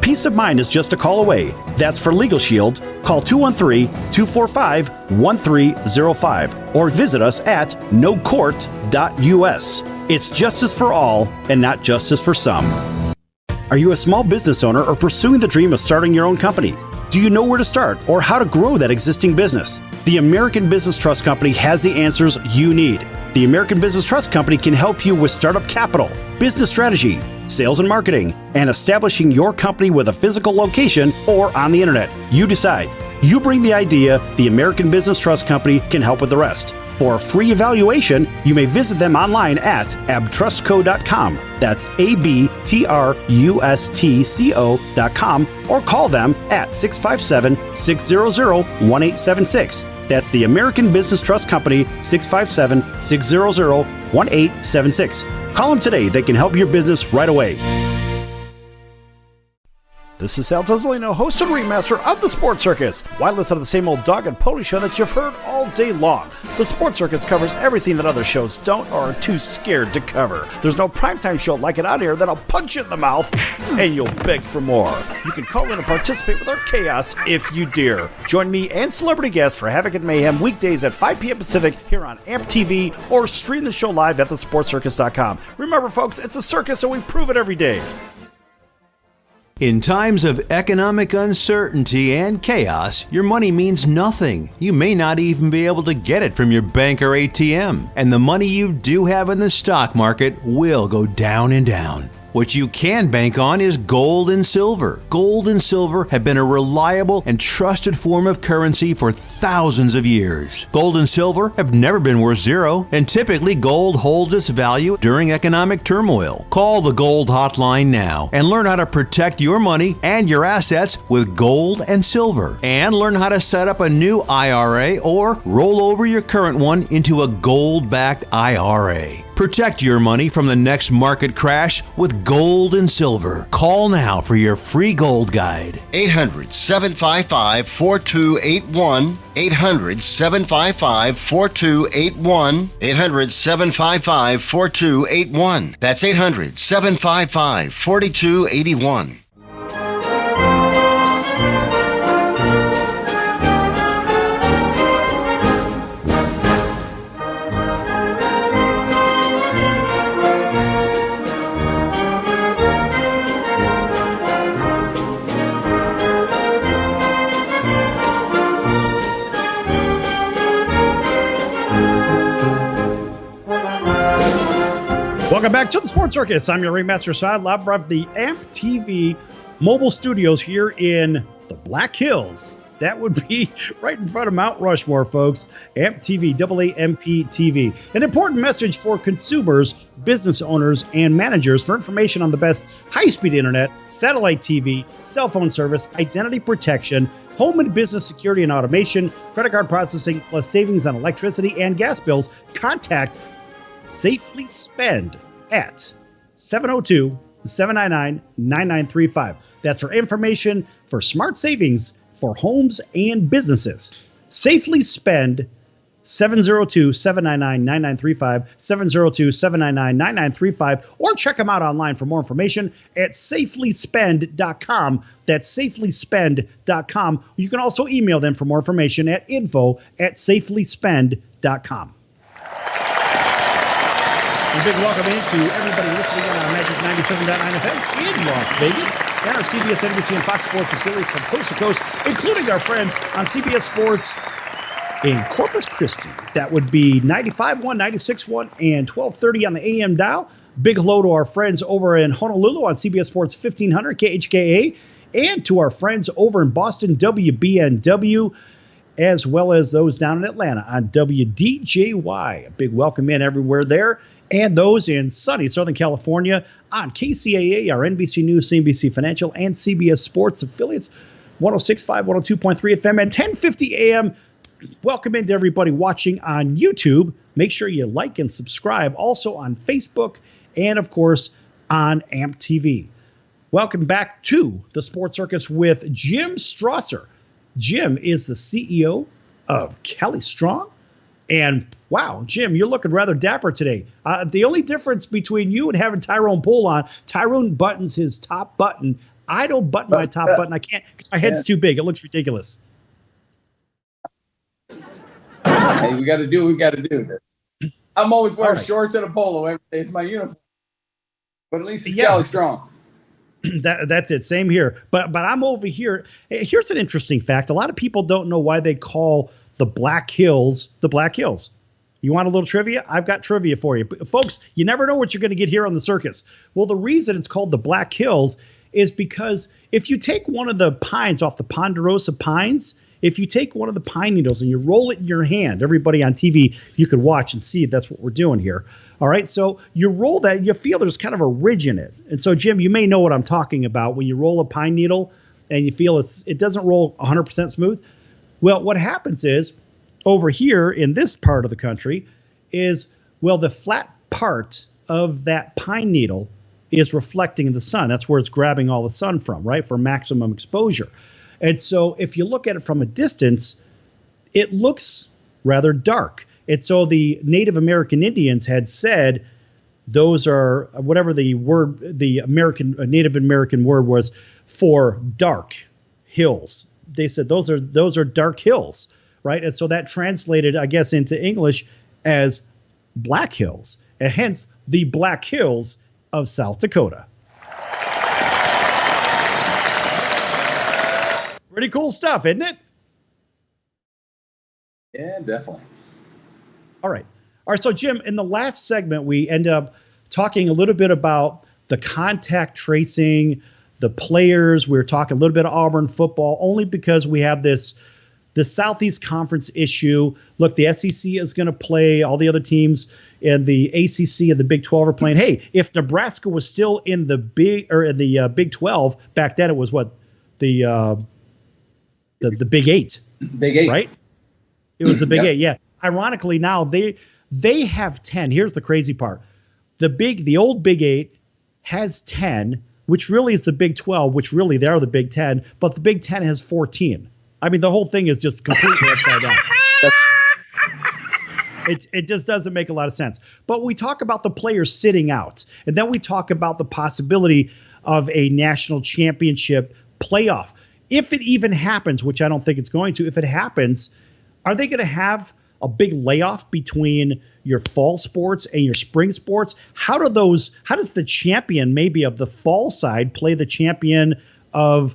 D: Peace of mind is just a call away. That's for Legal Shield. Call 213-245-1305 or visit us at nocourt.us. It's justice for all and not justice for some. Are you a small business owner or pursuing the dream of starting your own company? Do you know where to start or how to grow that existing business? The American Business Trust Company has the answers you need. The American Business Trust Company can help you with startup capital, business strategy, sales and marketing, and establishing your company with a physical location or on the internet. You decide. You bring the idea, the American Business Trust Company can help with the rest. For a free evaluation, you may visit them online at abtrustco.com. That's ABTRUSTCO.com, or call them at 657-600-1876. That's the American Business Trust Company, 657-600-1876. Call them today. They can help your business right away. This is Sal Tozzolino, host and ringmaster of the Sports Circus. Why listen to the same old dog and pony show that you've heard all day long? The Sports Circus covers everything that other shows don't or are too scared to cover. There's no primetime show like it out here that'll punch you in the mouth and you'll beg for more. You can call in and participate with our chaos if you dare. Join me and celebrity guests for Havoc and Mayhem weekdays at 5 p.m. Pacific here on AAMP.TV or stream the show live at thesportcircus.com. Remember, folks, it's a circus and we prove it every day.
E: In times of economic uncertainty and chaos, your money means nothing. You may not even be able to get it from your bank or ATM. And the money you do have in the stock market will go down and down. What you can bank on is gold and silver. Gold and silver have been a reliable and trusted form of currency for thousands of years. Gold and silver have never been worth zero, and typically gold holds its value during economic turmoil. Call the Gold Hotline now and learn how to protect your money and your assets with gold and silver. And learn how to set up a new IRA or roll over your current one into a gold-backed IRA. Protect your money from the next market crash with gold and silver. Call now for your free gold guide.
F: 800-755-4281. 800-755-4281. 800-755-4281. That's 800-755-4281.
B: Welcome back to the Sports Circus. I'm your Ringmaster Sal, live from the AAMP.TV mobile studios here in the Black Hills. That would be right in front of Mount Rushmore, folks. AAMP.TV, AAMP.TV. An important message for consumers, business owners, and managers for information on the best high-speed internet, satellite TV, cell phone service, identity protection, home and business security and automation, credit card processing, plus savings on electricity and gas bills. Contact Safely Spend at 702-799-9935. That's for information for smart savings for homes and businesses. Safely Spend, 702-799-9935, 702-799-9935, or check them out online for more information at safelyspend.com. That's safelyspend.com. You can also email them for more information at info@safelyspend.com. A big welcome in to everybody listening on Magic 97.9 FM in Las Vegas and our CBS, NBC, and Fox Sports affiliates from coast to coast, including our friends on CBS Sports in Corpus Christi. That would be 95.1, 96.1, and 1230 on the AM dial. Big hello to our friends over in Honolulu on CBS Sports 1500 KHKA, and to our friends over in Boston, WBNW, as well as those down in Atlanta on WDJY. A big welcome in everywhere there. And those in sunny Southern California on KCAA, our NBC News, CNBC Financial, and CBS Sports affiliates, 106.5, 102.3 FM, and 1050 AM. Welcome into everybody watching on YouTube. Make sure you like and subscribe. Also on Facebook and, of course, on AAMP.TV. Welcome back to the Sports Circus with Jim Strasser. Jim is the CEO of Cali Strong. And wow, Jim, you're looking rather dapper today. The only difference between you and having Tyrone Poole on, Tyrone buttons his top button. I don't button my top button. I can't because my head's too big. It looks ridiculous.
C: Hey, we got to do what we got to do. I'm always wearing shorts and a polo every day. It's my uniform. But at least it's Cali Strong.
B: That's it. Same here. But I'm over here. Here's an interesting fact. A lot of people don't know why they call the Black Hills. You want a little trivia? I've got trivia for you. Folks, you never know what you're going to get here on the circus. Well, the reason it's called the Black Hills is because if you take one of the pines off the Ponderosa pines, if you take one of the pine needles and you roll it in your hand, everybody on TV, you can watch and see if that's what we're doing here. All right, so you roll that, you feel there's kind of a ridge in it. And so, Jim, you may know what I'm talking about when you roll a pine needle and you feel it doesn't roll 100% smooth. Well, what happens is over here in this part of the country is, well, the flat part of that pine needle is reflecting the sun. That's where it's grabbing all the sun from, right? For maximum exposure. And so if you look at it from a distance, it looks rather dark. And so the Native American Indians had said those are whatever the word, the Native American word was for dark hills. They said those are dark hills, right? And so that translated, I guess, into English as Black Hills, and hence the Black Hills of South Dakota. Pretty cool stuff, isn't it?
C: Yeah, definitely.
B: All right. So Jim, in the last segment, we end up talking a little bit about the contact tracing, the players. We were talking a little bit of Auburn football, only because we have the Southeast Conference issue. Look, the SEC is going to play. All the other teams in the ACC and the Big 12 are playing. Hey, if Nebraska was still in the Big 12 back then, it was what the Big 8.
C: Big 8,
B: right? It was the Big
C: Yep.
B: 8. Yeah. Ironically, now they have 10. Here's the crazy part: the old Big 8 has 10, which really is the Big 12, which really they are the Big 10. But the Big 10 has 14. I mean, the whole thing is just completely upside down. It just doesn't make a lot of sense. But we talk about the players sitting out, and then we talk about the possibility of a national championship playoff. If it even happens, which I don't think it's going to, if it happens, are they going to have a big layoff between your fall sports and your spring sports? How does the champion maybe of the fall side play the champion of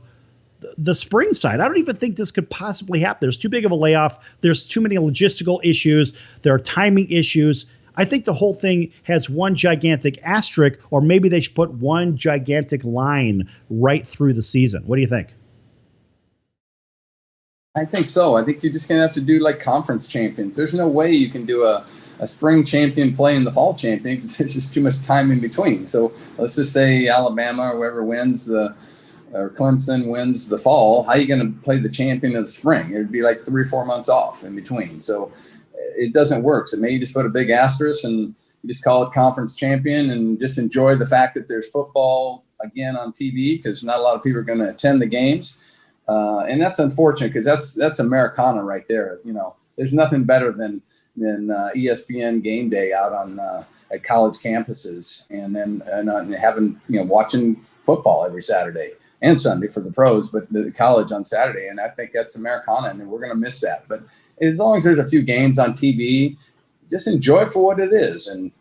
B: the spring side? I don't even think this could possibly happen. There's too big of a layoff. There's too many logistical issues. There are timing issues. I think the whole thing has one gigantic asterisk, or maybe they should put one gigantic line right through the season. What do you think?
C: I think so. I think you're just going to have to do like conference champions. There's no way you can do a spring champion playing the fall champion because there's just too much time in between. So let's just say Alabama or whoever wins or Clemson wins the fall. How are you going to play the champion of the spring? It would be like 3 or 4 months off in between. So it doesn't work. So maybe you just put a big asterisk and you just call it conference champion and just enjoy the fact that there's football again on TV, because not a lot of people are going to attend the games. And that's unfortunate, because that's Americana right there. You know, there's nothing better than ESPN game day out on at college campuses, and having, watching football every Saturday and Sunday for the pros, but the college on Saturday. And I think that's Americana, and we're going to miss that. But as long as there's a few games on TV, just enjoy it for what it is, and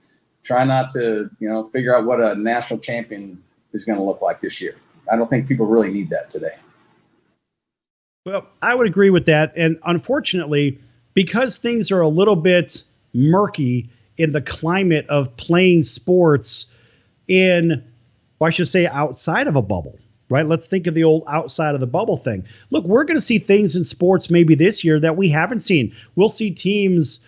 C: try not to, figure out what a national champion is going to look like this year. I don't think people really need that today.
B: Well, I would agree with that. And unfortunately, because things are a little bit murky in the climate of playing sports outside of a bubble, right? Let's think of the old outside of the bubble thing. Look, we're going to see things in sports maybe this year that we haven't seen. We'll see teams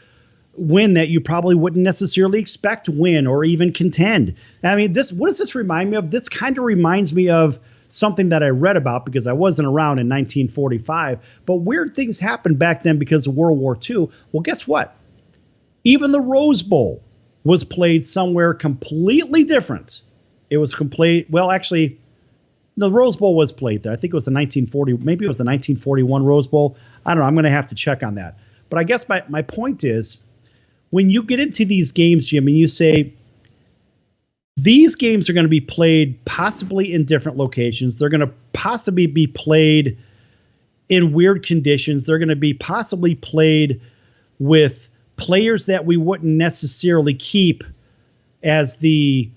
B: win that you probably wouldn't necessarily expect to win or even contend. I mean, what does this remind me of? This kind of reminds me of something that I read about, because I wasn't around in 1945, but weird things happened back then because of World War II. Well, guess what? Even the Rose Bowl was played somewhere completely different. It was the Rose Bowl was played there. I think it was the 1941 Rose Bowl. I don't know. I'm going to have to check on that. But I guess my point is, when you get into these games, Jim, and you say, these games are going to be played possibly in different locations. They're going to possibly be played in weird conditions. They're going to be possibly played with players that we wouldn't necessarily keep as maybe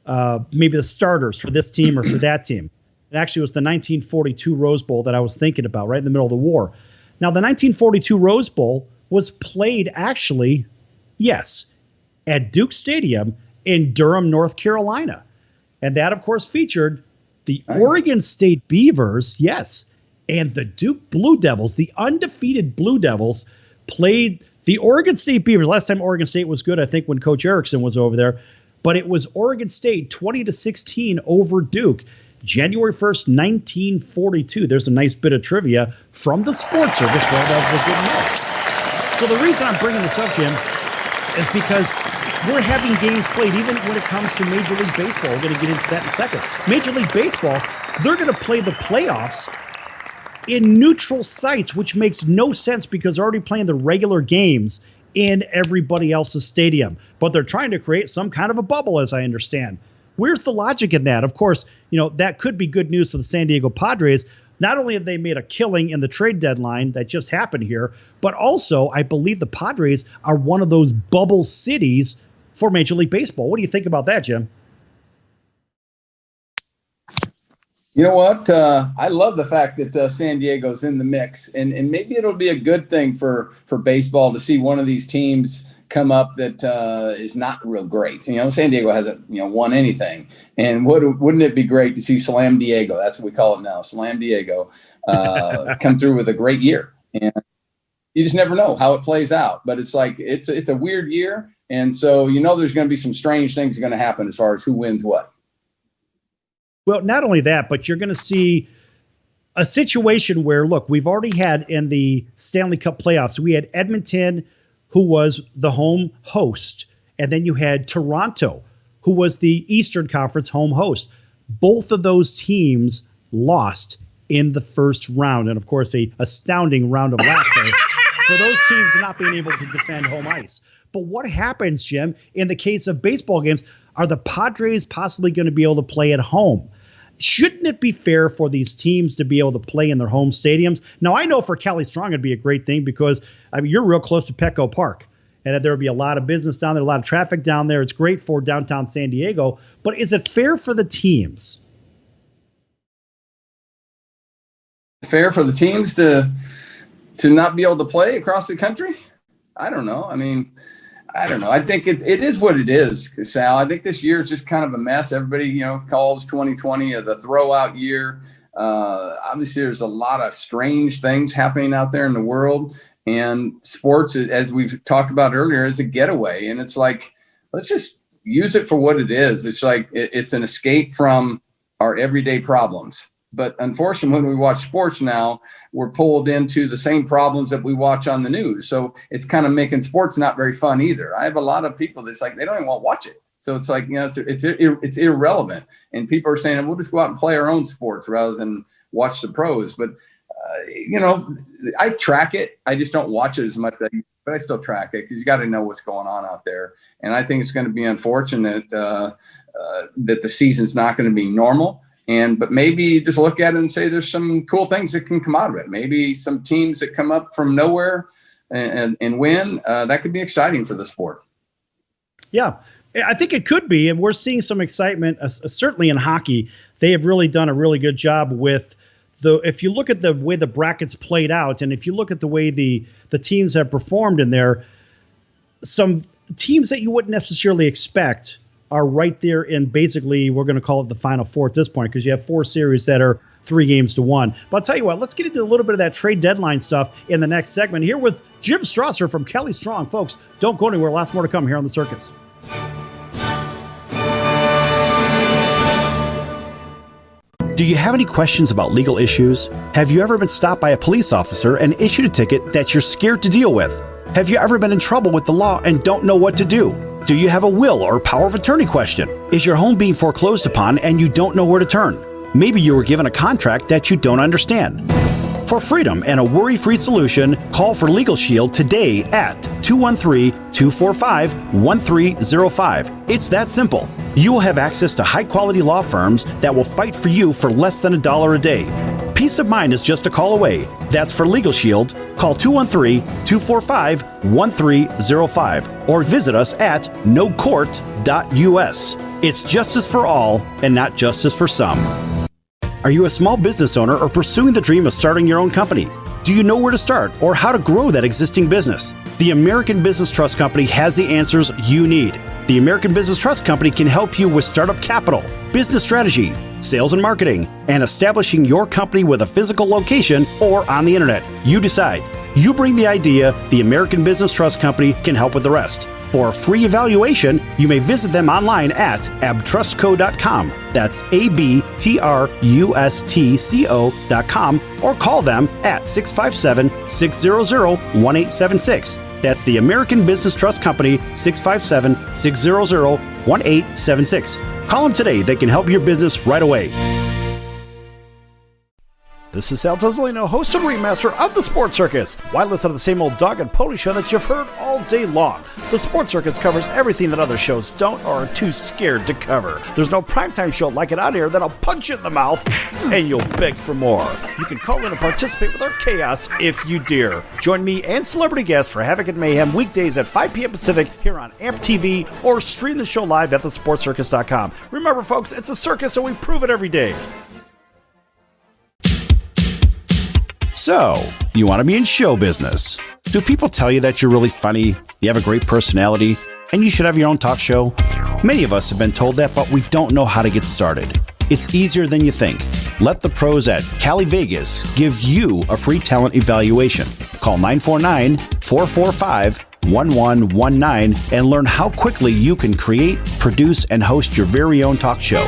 B: the starters for this team or for that team. It actually was the 1942 Rose Bowl that I was thinking about, right in the middle of the war. Now, the 1942 Rose Bowl was played actually, yes, at Duke Stadium in Durham, North Carolina. And that, of course, featured the Oregon State Beavers, yes, and the Duke Blue Devils. The undefeated Blue Devils played the Oregon State Beavers. Last time Oregon State was good, I think, when Coach Erickson was over there. But it was Oregon State 20-16 over Duke, January 1st, 1942. There's a nice bit of trivia from the Sports Service for all those that didn't know. So the reason I'm bringing this up, Jim, is because we're having games played, even when it comes to Major League Baseball. We're going to get into that in a second. Major League Baseball, they're going to play the playoffs in neutral sites, which makes no sense because they're already playing the regular games in everybody else's stadium. But they're trying to create some kind of a bubble, as I understand. Where's the logic in that? Of course, that could be good news for the San Diego Padres. Not only have they made a killing in the trade deadline that just happened here, but also I believe the Padres are one of those bubble cities for Major League Baseball. What do you think about that, Jim?
C: You know what? I love the fact that San Diego's in the mix, and maybe it'll be a good thing for baseball to see one of these teams come up that is not real great. San Diego hasn't won anything, and wouldn't it be great to see Slam Diego? That's what we call it now, Slam Diego, come through with a great year. And you just never know how it plays out. But it's like it's a weird year, and so there's going to be some strange things going to happen as far as who wins what.
B: Well, not only that, but you're going to see a situation where, look, we've already had in the Stanley Cup playoffs, we had Edmonton, who was the home host, and then you had Toronto, who was the Eastern Conference home host. Both of those teams lost in the first round, and of course, a astounding round of laughter for those teams not being able to defend home ice. But what happens, Jim, in the case of baseball games? Are the Padres possibly going to be able to play at home? Shouldn't it be fair for these teams to be able to play in their home stadiums? Now, I know for Cali Strong it'd be a great thing because you're real close to Petco Park, and there would be a lot of business down there, a lot of traffic down there. It's great for downtown San Diego, but is it fair for the teams?
C: Fair for the teams to not be able to play across the country? I don't know. I don't know. I think it is what it is, Sal. I think this year is just kind of a mess. Everybody, calls 2020 the throwout year. Obviously, there's a lot of strange things happening out there in the world. And sports, as we've talked about earlier, is a getaway. And it's like, let's just use it for what it is. It's like it's an escape from our everyday problems. But unfortunately, when we watch sports now, we're pulled into the same problems that we watch on the news. So it's kind of making sports not very fun either. I have a lot of people that's like, they don't even want to watch it. So it's like, it's irrelevant. And people are saying, we'll just go out and play our own sports rather than watch the pros. But, I track it. I just don't watch it as much, but I still track it because you got to know what's going on out there. And I think it's going to be unfortunate that the season's not going to be normal. But maybe just look at it and say there's some cool things that can come out of it. Maybe some teams that come up from nowhere and win. That could be exciting for the sport.
B: Yeah, I think it could be. And we're seeing some excitement, certainly in hockey. They have really done a really good job with if you look at the way the brackets played out, and if you look at the way the teams have performed in there, some teams that you wouldn't necessarily expect are right there in basically, we're going to call it the Final Four at this point, because you have 4 series that are 3-1. But I'll tell you what, let's get into a little bit of that trade deadline stuff in the next segment here with Jim Strasser from Kelly Strong. Folks, don't go anywhere. Lots more to come here on The Circus.
D: Do you have any questions about legal issues? Have you ever been stopped by a police officer and issued a ticket that you're scared to deal with? Have you ever been in trouble with the law and don't know what to do? Do you have a will or power of attorney question? Is your home being foreclosed upon and you don't know where to turn? Maybe you were given a contract that you don't understand. For freedom and a worry-free solution, call for Legal Shield today at 213-245-1305. It's that simple. You will have access to high-quality law firms that will fight for you for less than $1 a day. Peace of mind is just a call away. That's for Legal Shield. Call 213-245-1305 or visit us at nocourt.us. It's justice for all and not justice for some. Are you a small business owner or pursuing the dream of starting your own company? Do you know where to start or how to grow that existing business? The American Business Trust Company has the answers you need. The American Business Trust Company can help you with startup capital, business strategy, sales and marketing, and establishing your company with a physical location or on the internet. You decide. You bring the idea, the American Business Trust Company can help with the rest. For a free evaluation, you may visit them online at abtrustco.com. That's abtrustco.com. trustco.com or call them at 657-600-1876. That's the American Business Trust Company, 657-600-1876. Call them today. They can help your business right away. This is Sal Tuzolino, host and ringmaster of the Sports Circus. Why listen to the same old dog and pony show that you've heard all day long? The Sports Circus covers everything that other shows don't or are too scared to cover. There's no primetime show like it out here that'll punch you in the mouth and you'll beg for more. You can call in and participate with our chaos if you dare. Join me and celebrity guests for Havoc and Mayhem weekdays at 5 p.m. Pacific here on AAMP.TV or stream the show live at thesportcircus.com. Remember, folks, it's a circus and we prove it every day. So, you want to be in show business. Do people tell you that you're really funny, you have a great personality, and you should have your own talk show? Many of us have been told that, but we don't know how to get started. It's easier than you think. Let the pros at Cali Vegas give you a free talent evaluation. Call 949-445-1119 and learn how quickly you can create, produce, and host your very own talk show.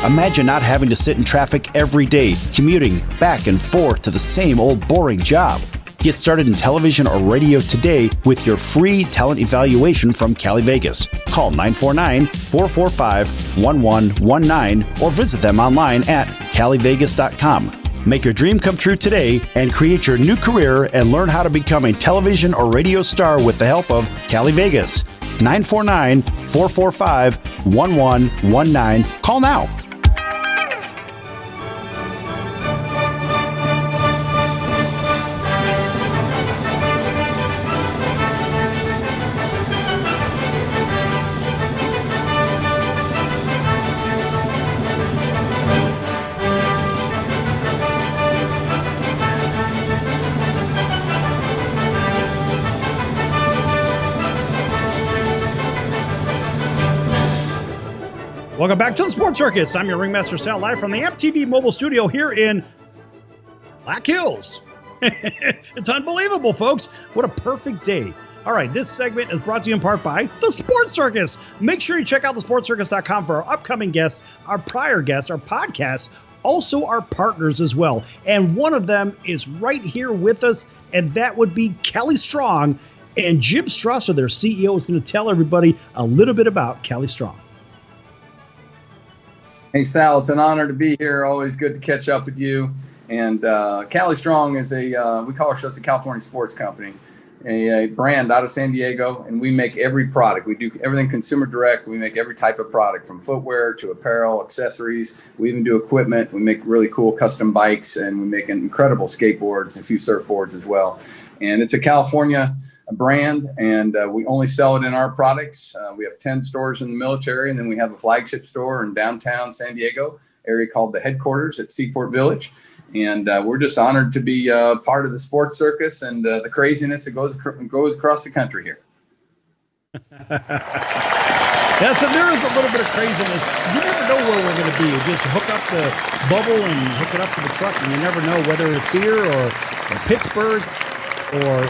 D: Imagine not having to sit in traffic every day, commuting back and forth to the same old boring job. Get started in television or radio today with your free talent evaluation from Cali Vegas. Call 949-445-1119 or visit them online at calivegas.com. Make your dream come true today and create your new career and learn how to become a television or radio star with the help of Cali Vegas. 949-445-1119. Call now.
B: Welcome back to the Sports Circus. I'm your Ringmaster Sal, live from the AAMP.TV mobile studio here in Black Hills. It's unbelievable, folks. What a perfect day. All right, this segment is brought to you in part by the Sports Circus. Make sure you check out thesportscircus.com for our upcoming guests, our prior guests, our podcasts, also our partners as well. And one of them is right here with us, and that would be Kelly Strong. And Jim Strasser, their CEO, is going to tell everybody a little bit about Kelly Strong.
C: Hey, Sal, it's an honor to be here. Always good to catch up with you. And Cali Strong is we call ourselves a California sports company, a brand out of San Diego, and we make every product. We do everything consumer direct. We make every type of product from footwear to apparel, accessories. We even do equipment. We make really cool custom bikes, and we make incredible skateboards, a few surfboards as well. And it's a California brand, and we only sell it in our products. We have 10 stores in the military, and then we have a flagship store in downtown San Diego area called the headquarters at Seaport Village. And we're just honored to be part of the Sports Circus and the craziness that goes across the country here.
B: Yeah, so there is a little bit of craziness. You never know where we're going to be. You just hook up the bubble and hook it up to the truck, and you never know whether it's here or Pittsburgh or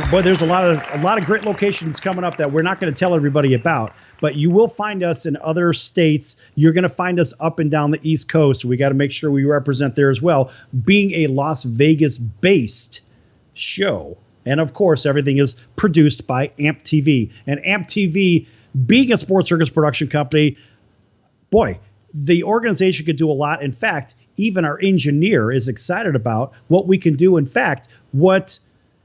B: boy, there's a lot of great locations coming up that we're not going to tell everybody about, but you will find us in other states. You're going to find us up and down the East Coast. We got to make sure we represent there as well, being a Las Vegas based show. And of course, everything is produced by AAMP.TV. And AAMP.TV, being a Sports Circus production company, boy, the organization could do a lot. In fact, even our engineer is excited about what we can do. In fact, what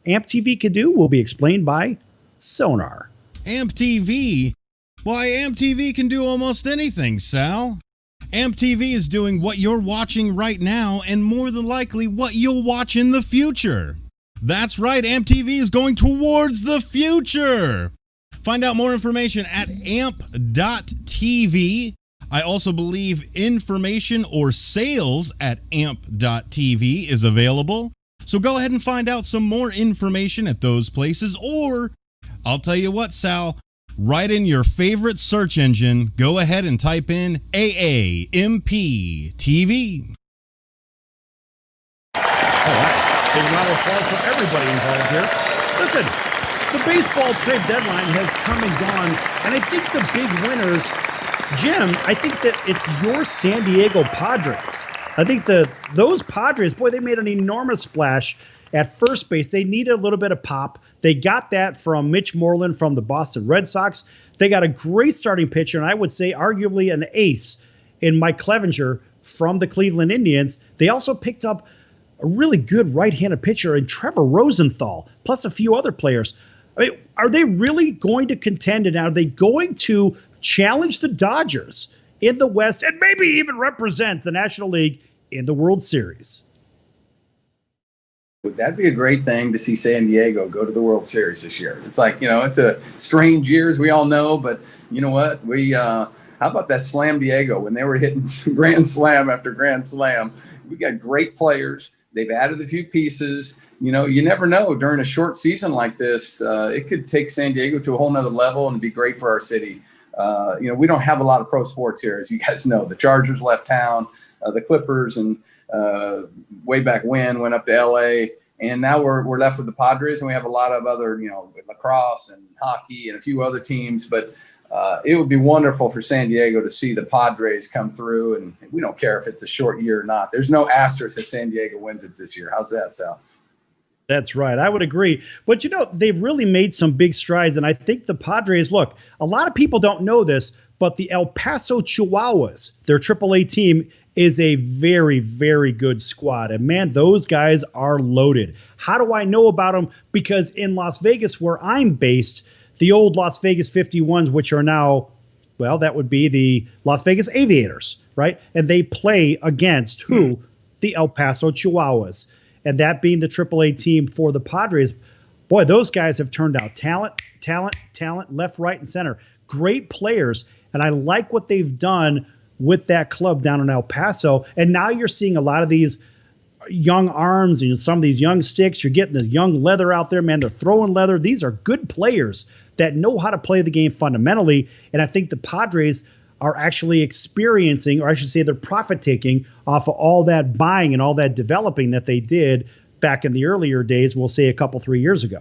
B: AAMP.TV can do will be explained by Sonar.
G: AAMP.TV? Why, AAMP.TV can do almost anything, Sal. AAMP.TV is doing what you're watching right now and more than likely what you'll watch in the future. That's right, AAMP.TV is going towards the future. Find out more information at AAMP.TV. I also believe information or sales at AAMP.TV is available. So go ahead and find out some more information at those places, or I'll tell you what, Sal, right in your favorite search engine, go ahead and type in AAMP.TV.
B: All right. Big round of applause for everybody involved here. Listen, the baseball trade deadline has come and gone, and I think the big winners Jim, I think that it's your San Diego Padres. I think those Padres, boy, they made an enormous splash at first base. They needed a little bit of pop. They got that from Mitch Moreland from the Boston Red Sox. They got a great starting pitcher, and I would say arguably an ace in Mike Clevenger from the Cleveland Indians. They also picked up a really good right-handed pitcher in Trevor Rosenthal, plus a few other players. I mean, are they really going to contend, and are they going to challenge the Dodgers in the West and maybe even represent the National League in the World Series?
H: Would that be a great thing to see San Diego go to the World Series this year? It's like, it's a strange year, as we all know, but you know what? How about that Slam Diego when they were hitting grand slam after grand slam? We got great players. They've added a few pieces. You never know during a short season like this, it could take San Diego to a whole nother level and be great for our city. We don't have a lot of pro sports here, as you guys know. The Chargers left town, the Clippers, and way back when went up to LA, and now we're left with the Padres, and we have a lot of other, lacrosse and hockey and a few other teams. But it would be wonderful for San Diego to see the Padres come through, and we don't care if it's a short year or not. There's no asterisk if San Diego wins it this year. How's that, Sal?
B: That's right. I would agree. But, they've really made some big strides. And I think the Padres, look, a lot of people don't know this, but the El Paso Chihuahuas, their AAA team, is a very, very good squad. And, man, those guys are loaded. How do I know about them? Because in Las Vegas, where I'm based, the old Las Vegas 51s, which are now, well, that would be the Las Vegas Aviators, right? And they play against who? The El Paso Chihuahuas. And that being the AAA team for the Padres, boy, those guys have turned out talent, left, right, and center. Great players. And I like what they've done with that club down in El Paso. And now you're seeing a lot of these young arms and some of these young sticks. You're getting the young leather out there, man. They're throwing leather. These are good players that know how to play the game fundamentally. And I think the Padres are actually experiencing, or I should say they're profit-taking off of all that buying and all that developing that they did back in the earlier days, we'll say 3 years ago.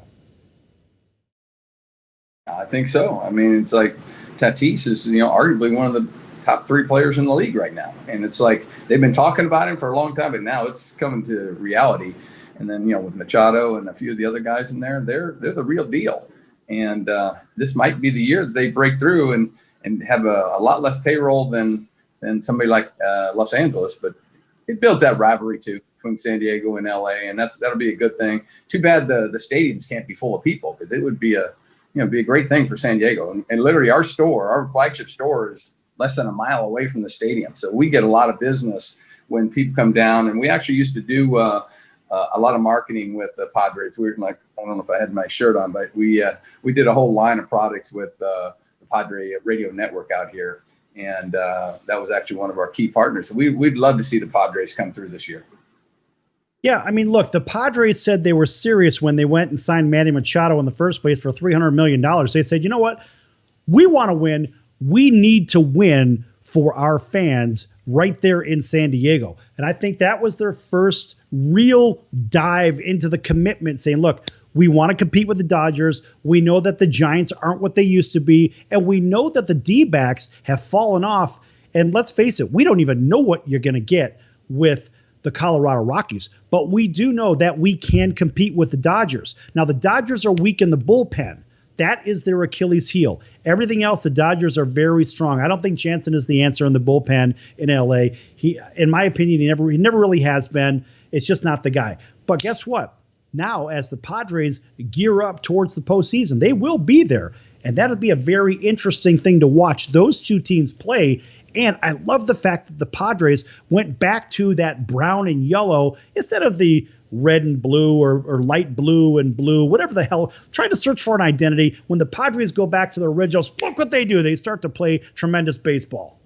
H: I think so. I mean, it's like Tatis is, arguably one of the top 3 players in the league right now. And it's like they've been talking about him for a long time, but now it's coming to reality. And then, with Machado and a few of the other guys in there, they're the real deal. And this might be the year that they break through and have a lot less payroll than somebody like Los Angeles, but it builds that rivalry too between San Diego and LA, and that'll be a good thing. Too bad the stadiums can't be full of people, because it would be a great thing for San Diego. And literally our flagship store is less than a mile away from the stadium, so we get a lot of business when people come down. And we actually used to do a lot of marketing with the Padres. We were like, I don't know if I had my shirt on, but we did a whole line of products with Padre radio network out here, and that was actually one of our key partners. So we'd love to see the Padres come through this year.
B: Yeah, I mean, look, the Padres said they were serious when they went and signed Manny Machado in the first place for $300 million. They said, you know what? We want to win. We need to win for our fans right there in San Diego. And I think that was their first real dive into the commitment, saying, look, we want to compete with the Dodgers. We know that the Giants aren't what they used to be. And we know that the D-backs have fallen off. And let's face it, we don't even know what you're going to get with the Colorado Rockies. But we do know that we can compete with the Dodgers. Now, the Dodgers are weak in the bullpen. That is their Achilles heel. Everything else, the Dodgers are very strong. I don't think Jansen is the answer in the bullpen in LA. He, in my opinion, he never really has been. It's just not the guy. But guess what? Now, as the Padres gear up towards the postseason, they will be there. And that'll be a very interesting thing to watch those two teams play. And I love the fact that the Padres went back to that brown and yellow instead of the red and blue or light blue and blue, whatever the hell, trying to search for an identity. When the Padres go back to the originals, look what they do. They start to play tremendous baseball.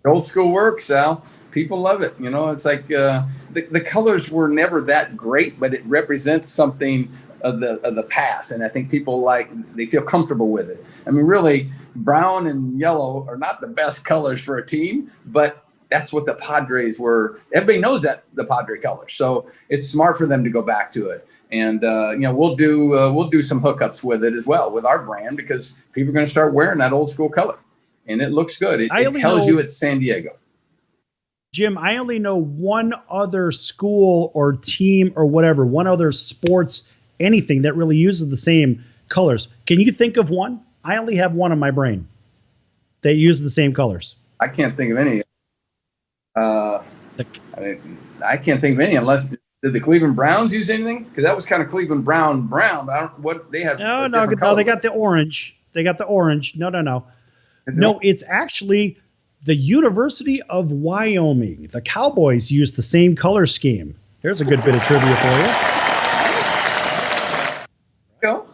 H: Old school work, Sal. People love it. It's like the colors were never that great, but it represents something of the past. And I think people they feel comfortable with it. I mean, really, brown and yellow are not the best colors for a team, but that's what the Padres were. Everybody knows that the Padre colors, so it's smart for them to go back to it. And we'll do some hookups with it as well with our brand, because people are going to start wearing that old school color, and it looks good. It tells you it's San Diego.
B: Jim, I only know one other school or team or whatever, one other sports, anything that really uses the same colors. Can you think of one? I only have one in my brain that use the same colors.
H: I can't think of any. I can't think of any unless did the Cleveland Browns use anything? Because that was kind of Cleveland brown. But I don't what they have.
B: No, they got the orange. They got the orange. No. No, it's actually the University of Wyoming. The Cowboys use the same color scheme. Here's a good bit of trivia for you.
H: Go.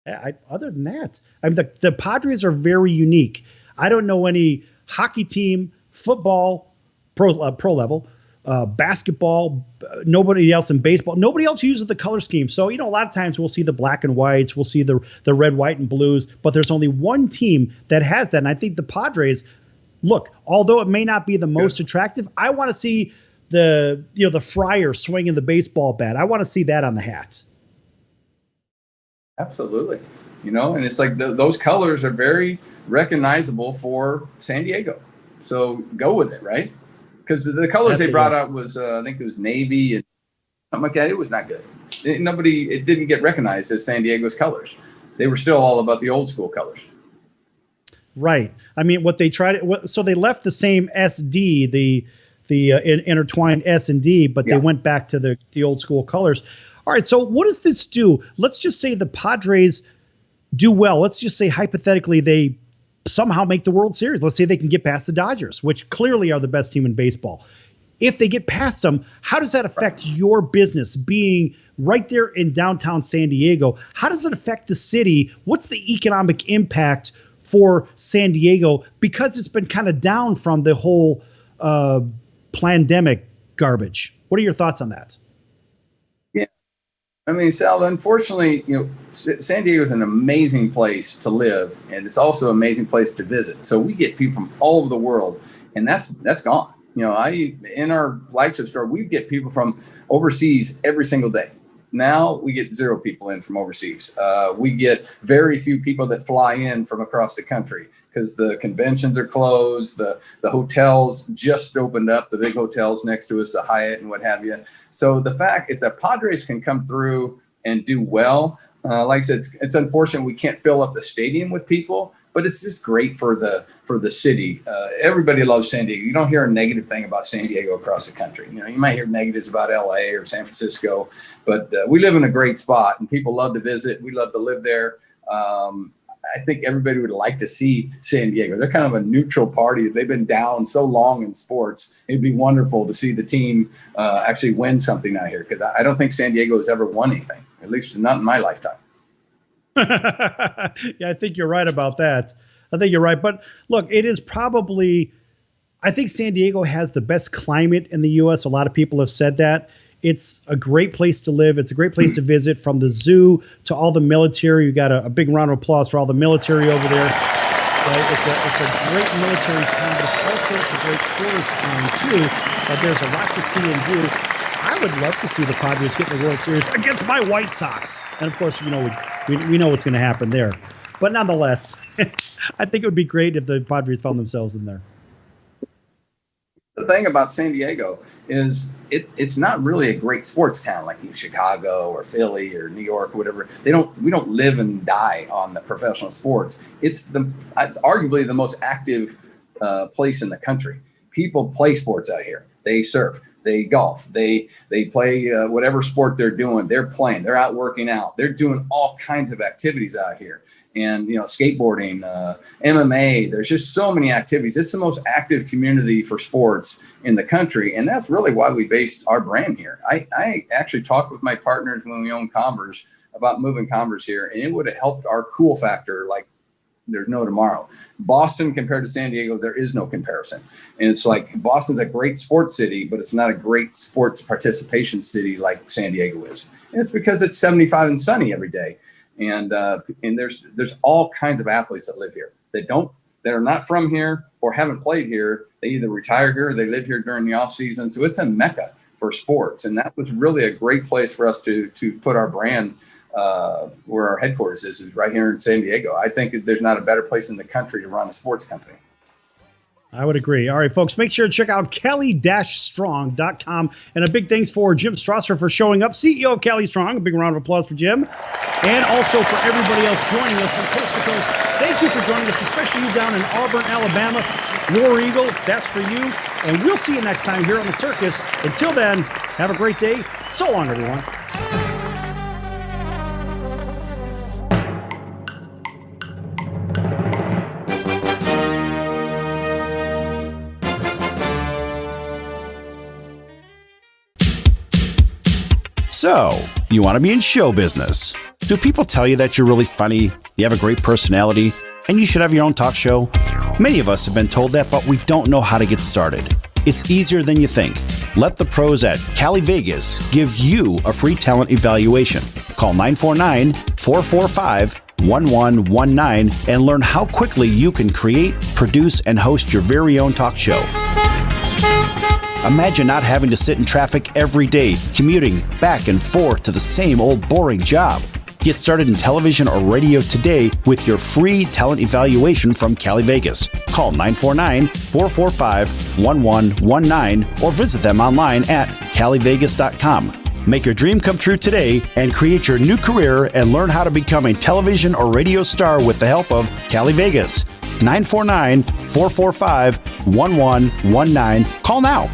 B: Yeah, other than that, I mean, the Padres are very unique. I don't know any hockey team, football, pro level, basketball, nobody else in baseball. Nobody else uses the color scheme. So, a lot of times we'll see the black and whites, we'll see the red, white, and blues, but there's only one team that has that. And I think the Padres, look, although it may not be the most attractive, I want to see the Friar swinging the baseball bat. I want to see that on the hat.
H: Absolutely. And it's like those colors are very recognizable for San Diego. So go with it, right? Because the colors they brought out was, I think it was navy and something like that. It was not good. It didn't get recognized as San Diego's colors. They were still all about the old school colors.
B: Right. I mean, what they tried, so they left the same SD, the intertwined S and D, but they went back to the old school colors. All right, so what does this do? Let's just say the Padres do well. Let's just say hypothetically they somehow make the World Series. Let's say they can get past the Dodgers, which clearly are the best team in baseball. If they get past them, how does that affect your business being right there in downtown San Diego? How does it affect the city? What's the economic impact for San Diego? Because it's been kind of down from the whole pandemic garbage. What are your thoughts on that?
H: I mean, Sal, unfortunately, San Diego is an amazing place to live, and it's also an amazing place to visit. So we get people from all over the world, and that's gone. In our flagship store, we get people from overseas every single day. Now we get 0 people in from overseas. We get very few people that fly in from across the country because the conventions are closed. The hotels just opened up, the big hotels next to us, the Hyatt and what have you. So the fact, if the Padres can come through and do well, like I said, it's unfortunate we can't fill up the stadium with people, but it's just great for the city. Everybody loves San Diego. You don't hear a negative thing about San Diego across the country. You might hear negatives about LA or San Francisco, but we live in a great spot and people love to visit. We love to live there. I think everybody would like to see San Diego. They're kind of a neutral party. They've been down so long in sports. It'd be wonderful to see the team actually win something out here, because I don't think San Diego has ever won anything, at least not in my lifetime.
B: Yeah, I think you're right about that. I think you're right. But look, it is probably, I think San Diego has the best climate in the U.S. A lot of people have said that. It's a great place to live. It's a great place to visit, from the zoo to all the military. You got a big round of applause for all the military over there. Right? It's a great military town, but it's also a great tourist town too. But there's a lot to see and do. I would love to see the Padres get the World Series against my White Sox. And of course, we know what's going to happen there. But nonetheless, I think it would be great if the Padres found themselves in there.
H: The thing about San Diego is it's not really a great sports town like Chicago or Philly or New York or whatever. We don't live and die on the professional sports. It's arguably the most active place in the country. People play sports out here. They surf, they golf, they play whatever sport they're doing. They're playing. They're out working out. They're doing all kinds of activities out here. And, skateboarding, MMA, there's just so many activities. It's the most active community for sports in the country. And that's really why we based our brand here. I actually talked with my partners when we owned Converse about moving Converse here, and it would have helped our cool factor like there's no tomorrow. Boston compared to San Diego, there is no comparison. And it's like Boston's a great sports city, but it's not a great sports participation city like San Diego is. And it's because it's 75 and sunny every day. And there's all kinds of athletes that live here that are not from here or haven't played here, they either retire here or they live here during the off season. So it's a mecca for sports. And that was really a great place for us to put our brand where our headquarters is right here in San Diego. I think there's not a better place in the country to run a sports company.
B: I would agree. All right, folks, make sure to check out Cali-Strong.com. And a big thanks for Jim Strasser for showing up, CEO of Cali Strong. A big round of applause for Jim. And also for everybody else joining us from coast to coast. Thank you for joining us, especially you down in Auburn, Alabama. War Eagle, that's for you. And we'll see you next time here on the Circus. Until then, have a great day. So long, everyone.
D: So, you want to be in show business. Do people tell you that you're really funny, you have a great personality, and you should have your own talk show? Many of us have been told that, but we don't know how to get started. It's easier than you think. Let the pros at Cali Vegas give you a free talent evaluation. Call 949-445-1119 and learn how quickly you can create, produce, and host your very own talk show. Imagine not having to sit in traffic every day, commuting back and forth to the same old boring job. Get started in television or radio today with your free talent evaluation from Cali Vegas. Call 949-445-1119 or visit them online at calivegas.com. Make your dream come true today and create your new career and learn how to become a television or radio star with the help of Cali Vegas. 949-445-1119. Call now.